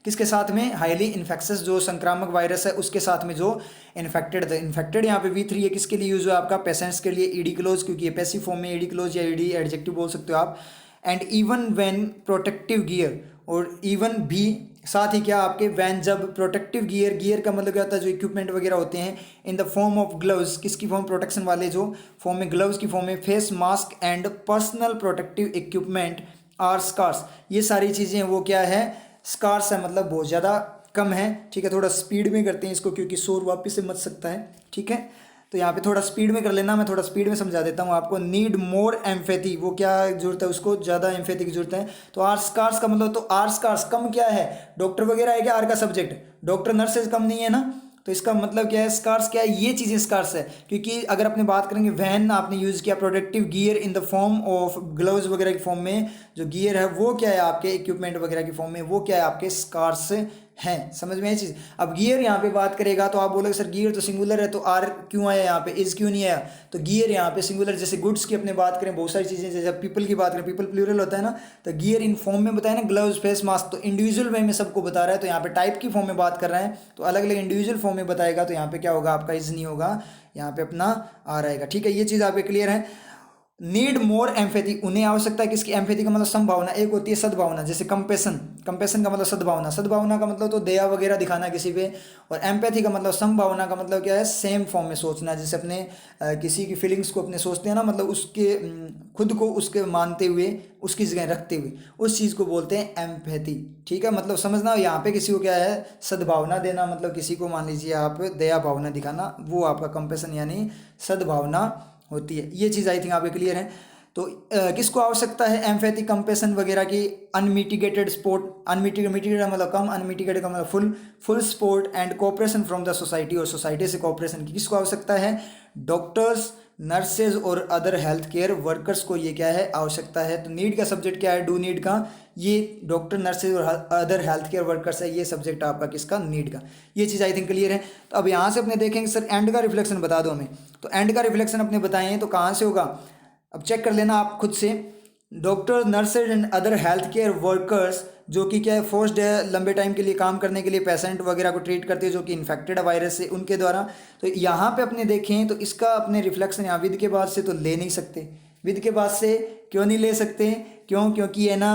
किसके साथ में, हाईली इन्फेक्शस जो संक्रामक वायरस है उसके साथ में जो इन्फेक्टेड था। इन्फेक्टेड यहाँ पे V3 है, किसके लिए यूज़ हुआ आपका, पेशेंट्स के लिए, ED क्लोज, क्योंकि ये पैसिव फॉर्म में ED क्लोज या ED एडजेक्टिव बोल सकते हो आप। And even when protective gear, और इवन भी साथ ही क्या आपके, वैन जब प्रोटेक्टिव गियर का मतलब क्या होता है, जो इक्विपमेंट वगैरह होते हैं, in the form of gloves, किसकी फॉर्म, प्रोटेक्शन वाले जो फॉर्म में, ग्लव्स की फॉर्म में, face mask and personal protective equipment are scarce, ये सारी चीज़ें वो क्या है, स्कार्स है, मतलब बहुत ज़्यादा कम है, ठीक है। थोड़ा स्पीड में करते हैं इसको क्योंकि शोर वापस से मच सकता है, ठीक है। तो यहाँ पे थोड़ा स्पीड में कर लेना, मैं थोड़ा स्पीड में समझा देता हूँ आपको। नीड मोर एम्पैथी, वो क्या जरूरत है, उसको ज़्यादा एम्पैथी की जरूरत है। तो आर स्कार्स का मतलब, तो आर स्कार्स कम क्या है, डॉक्टर वगैरह है क्या आर का सब्जेक्ट, डॉक्टर, नर्सेज कम नहीं है ना, तो इसका मतलब क्या है, स्कार्स क्या है, ये चीज़ें स्कार्स है। क्योंकि अगर अपने बात करेंगे, वैन आपने यूज़ किया protective gear in the form of gloves वगैरह की फॉर्म में, जो गियर है वो क्या है आपके इक्विपमेंट वगैरह की फॉर्म में, वो क्या है आपके स्कार्स हैं, समझ में ये चीज़। अब गियर यहाँ पे बात करेगा तो आप बोलोगे सर गियर तो सिंगुलर है, तो आर क्यों आया यहाँ पे, इज क्यों नहीं आया। तो गियर यहाँ पे सिंगुलर, जैसे गुड्स की अपने बात करें, बहुत सारी चीज़ें, जैसे पीपल की बात करें, पीपल प्लूरल होता है ना, तो गियर इन फॉर्म में बताया ना, ग्लव्स, फेस मास्क, तो इंडिविजुअल वे में सबको बता रहा है। तो यहाँ पे टाइप की फॉर्म में बात कर रहा है, तो अलग अलग इंडिविजुअल फॉर्म में बताएगा, तो यहाँ पे क्या होगा आपका, इज नहीं होगा, यहाँ पे अपना आ रहेगा, ठीक है। ये चीज़ आपके क्लियर है। नीड मोर एम्पैथी, उन्हें आवश्यकता है किसकी, एम्पैथी का मतलब संभावना, एक होती है सद्भावना, जैसे कंपेशन का मतलब सद्भावना, सद्भावना का मतलब तो दया वगैरह दिखाना किसी पे, और एम्पैथी का मतलब संभावना का मतलब क्या है, सेम फॉर्म में सोचना, जैसे अपने किसी की फीलिंग्स को अपने सोचते हैं ना, मतलब उसके खुद को उसके मानते हुए, उसकी जगह रखते हुए, उस चीज़ को बोलते हैं एम्पैथी, ठीक है। मतलब समझना, यहाँ पे किसी को क्या है, सद्भावना देना, मतलब किसी को मान लीजिए आप दया भावना दिखाना, वो आपका कंपेशन यानी सद्भावना होती है। ये चीज़ आई थिंक आपके क्लियर है। तो किसको आवश्यकता है, एम्पैथी, कंपेशन वगैरह की। अनमिटिगेटेड सपोर्ट, मिटिगेटेड मतलब कम, अनमिटिगेटेड का मतलब full support and cooperation from the society, और सोसाइटी से कोऑपरेशन की किसको आवश्यकता है, डॉक्टर्स, नर्सेज और अदर हेल्थ केयर वर्कर्स को ये क्या है, आवश्यकता है। तो नीड का सब्जेक्ट क्या है, डू नीड का, ये डॉक्टर, नर्सेज और अदर हेल्थ केयर वर्कर्स है, ये सब्जेक्ट आपका किसका, नीड का। ये चीज़ आई थिंक क्लियर है। तो अब यहाँ से अपने देखेंगे सर एंड का रिफ्लेक्शन बता दो हमें, तो एंड का रिफ्लेक्शन अपने बताएं तो कहाँ से होगा, अब चेक कर लेना आप खुद से। Doctor, nurses and other health care workers जो कि क्या है, फोर्स्ड है लंबे टाइम के लिए काम करने के लिए पेशेंट वगैरह को ट्रीट करते हैं जो कि इन्फेक्टेड है वायरस से, उनके द्वारा। तो यहाँ पे अपने देखें तो इसका अपने रिफ्लेक्शन यहाँ विद के बाद से तो ले नहीं सकते। विद के बाद से क्यों नहीं ले सकते, क्योंकि है ना,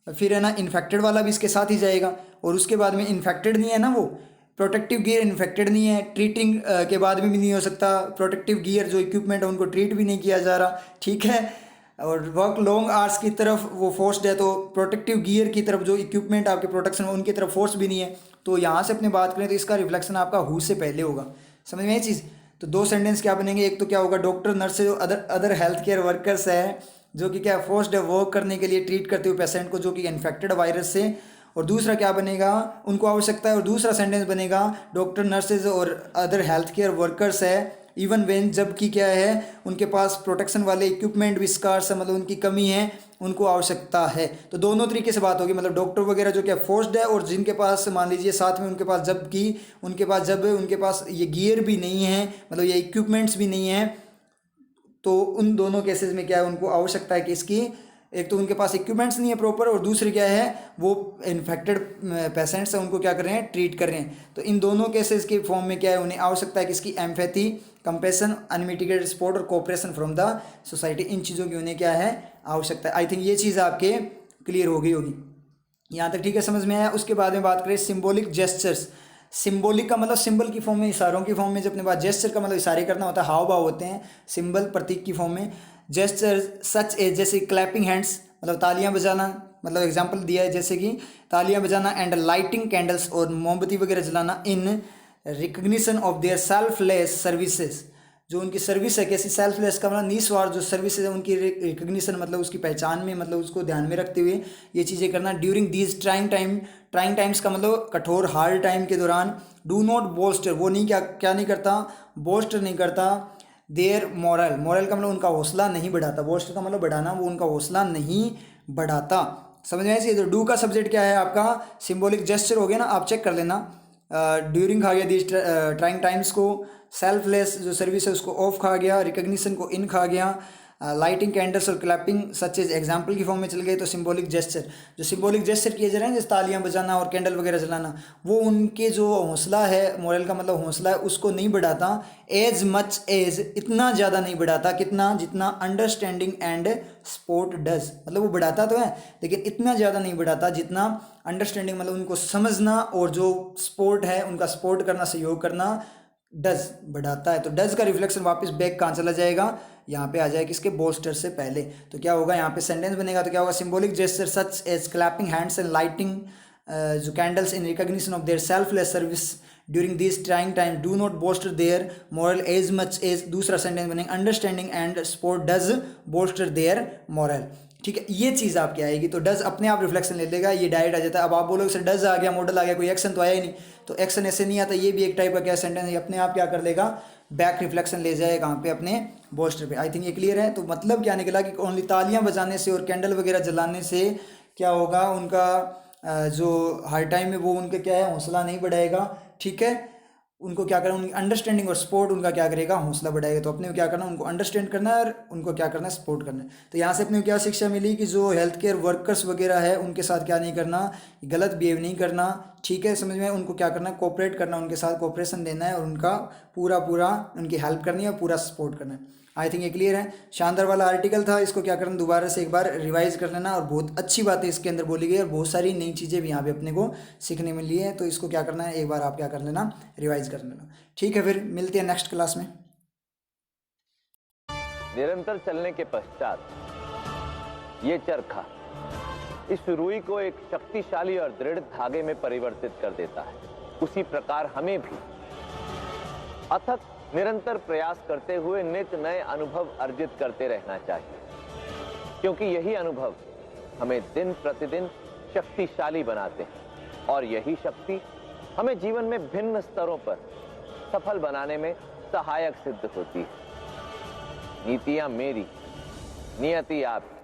फिर है ना इन्फेक्टेड वाला भी इसके साथ ही जाएगा, और उसके बाद में इन्फेक्टेड नहीं है ना, वो प्रोटेक्टिव गियर इन्फेक्टेड नहीं है, ट्रीटिंग के बाद भी नहीं हो सकता। प्रोटेक्टिव गियर जो इक्विपमेंट है उनको ट्रीट भी नहीं किया जा रहा, ठीक है। और वर्क लॉन्ग आवर्स की तरफ वो फोर्स्ड है, तो प्रोटेक्टिव गियर की तरफ जो इक्विपमेंट आपके प्रोटेक्शन उनकी तरफ फोर्स भी नहीं है। तो यहाँ से अपने बात करें तो इसका रिफ्लेक्शन आपका हु से पहले होगा। समझ में ये चीज़। तो दो सेंटेंस क्या बनेंगे, एक तो क्या होगा, doctor, nurses other health care workers है जो कि क्या फोर्स्ड है वर्क करने के लिए ट्रीट करते हुए पेशेंट को जो कि इन्फेक्टेड वायरस से, और दूसरा क्या बनेगा, उनको आवश्यकता है। और दूसरा सेंटेंस बनेगा डॉक्टर, नर्सेज और अदर हेल्थ केयर वर्कर्स है इवन वेन, जबकि क्या है उनके पास प्रोटेक्शन वाले इक्विपमेंट भी स्कार्स है, मतलब उनकी कमी है, उनको आवश्यकता है। तो दोनों तरीके से बात होगी, मतलब डॉक्टर वगैरह जो क्या फोर्स्ड है, और जिनके पास मान लीजिए साथ में उनके पास उनके पास ये गियर भी नहीं है, मतलब ये इक्विपमेंट्स भी नहीं है, तो उन दोनों केसेस में क्या है, उनको आवश्यकता है कि इसकी, एक तो उनके पास इक्विपमेंट्स नहीं है प्रॉपर, और दूसरी क्या है, वो इन्फेक्टेड पेशेंट्स हैं उनको क्या कर रहे हैं, ट्रीट कर रहे हैं। तो इन दोनों केसेस के फॉर्म में क्या है, उन्हें आवश्यकता है कि इसकी एम्पैथी, कंपैशन, अनमिटिगेटेड सपोर्ट और कोऑपरेशन फ्रॉम द सोसाइटी, इन चीज़ों की उन्हें क्या है, आवश्यकता है। आई थिंक ये चीज़ आपके क्लियर हो गई होगी यहाँ तक, ठीक है, समझ में आया। उसके बाद में बात करें सिम्बॉलिक जेस्चर्स। सिंबॉलिक का मतलब सिंबल की फॉर्म में, इशारों की फॉर्म में। जब अपने पास जेस्चर का मतलब इशारे करना होता है, हाव भाव होते हैं, सिंबल प्रतीक की फॉर्म में। जेस्चर सच एज, जैसे क्लैपिंग हैंड्स, मतलब तालियां बजाना, मतलब एग्जांपल दिया है जैसे कि तालियां बजाना, एंड लाइटिंग कैंडल्स, और मोमबत्ती वगैरह जलाना, in recognition of their selfless services, जो उनकी सर्विस है, कैसी सेल्फलेस का मतलब निस्वार्थ जो सर्विसेज है उनकी रिकग्निशन, मतलब उसकी पहचान में, मतलब उसको ध्यान में रखते हुए ये चीज़ें करना। ड्यूरिंग दीज ट्राइंग टाइम्स का मतलब कठोर हार्ड टाइम के दौरान। डू नॉट बोस्टर, वो नहीं क्या नहीं करता, बोस्टर नहीं करता। देयर मोरल का मतलब उनका हौसला नहीं बढ़ाता, बोस्टर का मतलब बढ़ाना, वो उनका हौसला नहीं बढ़ाता। समझ में आए। तो डू का सब्जेक्ट क्या है आपका, सिंबॉलिक जेस्चर हो गया ना, आप चेक कर लेना। ड्यूरिंग खा गया, दीज ट्राइंग टाइम्स को, सेल्फलेस जो सर्विस है उसको ऑफ खा गया, रिकग्निशन को इन खा गया, लाइटिंग कैंडल्स और क्लैपिंग सच एज एग्जाम्पल की फॉर्म में चल गए। तो सिंबॉलिक जेस्चर, जो सिंबॉलिक जेस्चर किए जा रहे हैं जैसे तालियां बजाना और कैंडल वगैरह जलाना, वो उनके जो हौसला है, मोरल का मतलब हौसला है, उसको नहीं बढ़ाता। एज मच एज, इतना ज़्यादा नहीं बढ़ाता, कितना, जितना अंडरस्टैंडिंग एंड स्पोर्ट डज, मतलब वो बढ़ाता तो है लेकिन इतना ज़्यादा नहीं बढ़ाता जितना अंडरस्टैंडिंग, मतलब उनको समझना, और जो स्पोर्ट है उनका सपोर्ट करना, सहयोग करना, डज बढ़ाता है। तो डज का रिफ्लेक्शन वापस बैक कहाँ चला जाएगा, यहाँ पे आ जाएगा किसके, बोस्टर से पहले। तो क्या होगा यहाँ पे सेंटेंस बनेगा, तो क्या होगा, symbolic gesture such as clapping hands and lighting जो candles in recognition of their selfless service during this trying time, do not bolster their moral as much as. दूसरा सेंटेंस बनेगा, understanding and support does bolster their moral. ठीक है, ये चीज़ आपकी आएगी। तो does अपने आप रिफ्लेक्शन ले लेगा, ये डायरेक्ट आ जाता है। अब आप बोलोगे सर डज आ गया, मॉडल आ गया, कोई एक्शन तो आया ही नहीं, तो एक्शन ऐसे नहीं आता। ये भी एक टाइप का क्या सेंटेंस है, अपने आप क्या कर लेगा, बैक रिफ्लेक्शन ले जाएगा कहाँ पे, अपने बोस्टर पे। आई थिंक ये क्लियर है। तो मतलब क्या निकला कि ओनली तालियां बजाने से और कैंडल वगैरह जलाने से क्या होगा, उनका जो हर टाइम में वो उनका क्या है, हौसला नहीं बढ़ाएगा। ठीक है, उनको क्या करना, उनकी अंडरस्टैंडिंग और सपोर्ट उनका क्या करेगा, हौसला बढ़ाएगा। तो अपने को क्या करना, उनको अंडरस्टैंड करना है और उनको क्या करना है, सपोर्ट करना है। तो यहाँ से अपने को क्या शिक्षा मिली कि जो हेल्थ केयर वर्कर्स वगैरह है उनके साथ क्या नहीं करना, गलत बिहेव नहीं करना। ठीक है, समझ में, उनको क्या करना है, कोऑपरेट करना, उनके साथ कोऑपरेशन देना है और उनका पूरा उनकी हेल्प करनी है और पूरा सपोर्ट करना है। आई थिंक ये क्लियर है। शानदार वाला आर्टिकल था, इसको क्या करना, दोबारा से एक बार रिवाइज कर लेना, और बहुत अच्छी बातें इसके अंदर बोली गई और बहुत सारी नई चीज़ें भी यहाँ पे अपने को सीखने मिली है। तो इसको क्या करना है, एक बार आप क्या कर लेना, रिवाइज कर लेना। ठीक है, फिर मिलते हैं नेक्स्ट क्लास में। निरंतर चलने के पश्चात ये चरखा इस रुई को एक शक्तिशाली और दृढ़ धागे में परिवर्तित कर देता है। उसी प्रकार हमें भी अथक निरंतर प्रयास करते हुए नित्य नए अनुभव अर्जित करते रहना चाहिए, क्योंकि यही अनुभव हमें दिन प्रतिदिन शक्तिशाली बनाते हैं और यही शक्ति हमें जीवन में भिन्न स्तरों पर सफल बनाने में सहायक सिद्ध होती है। नीतियां मेरी, नियति आपकी।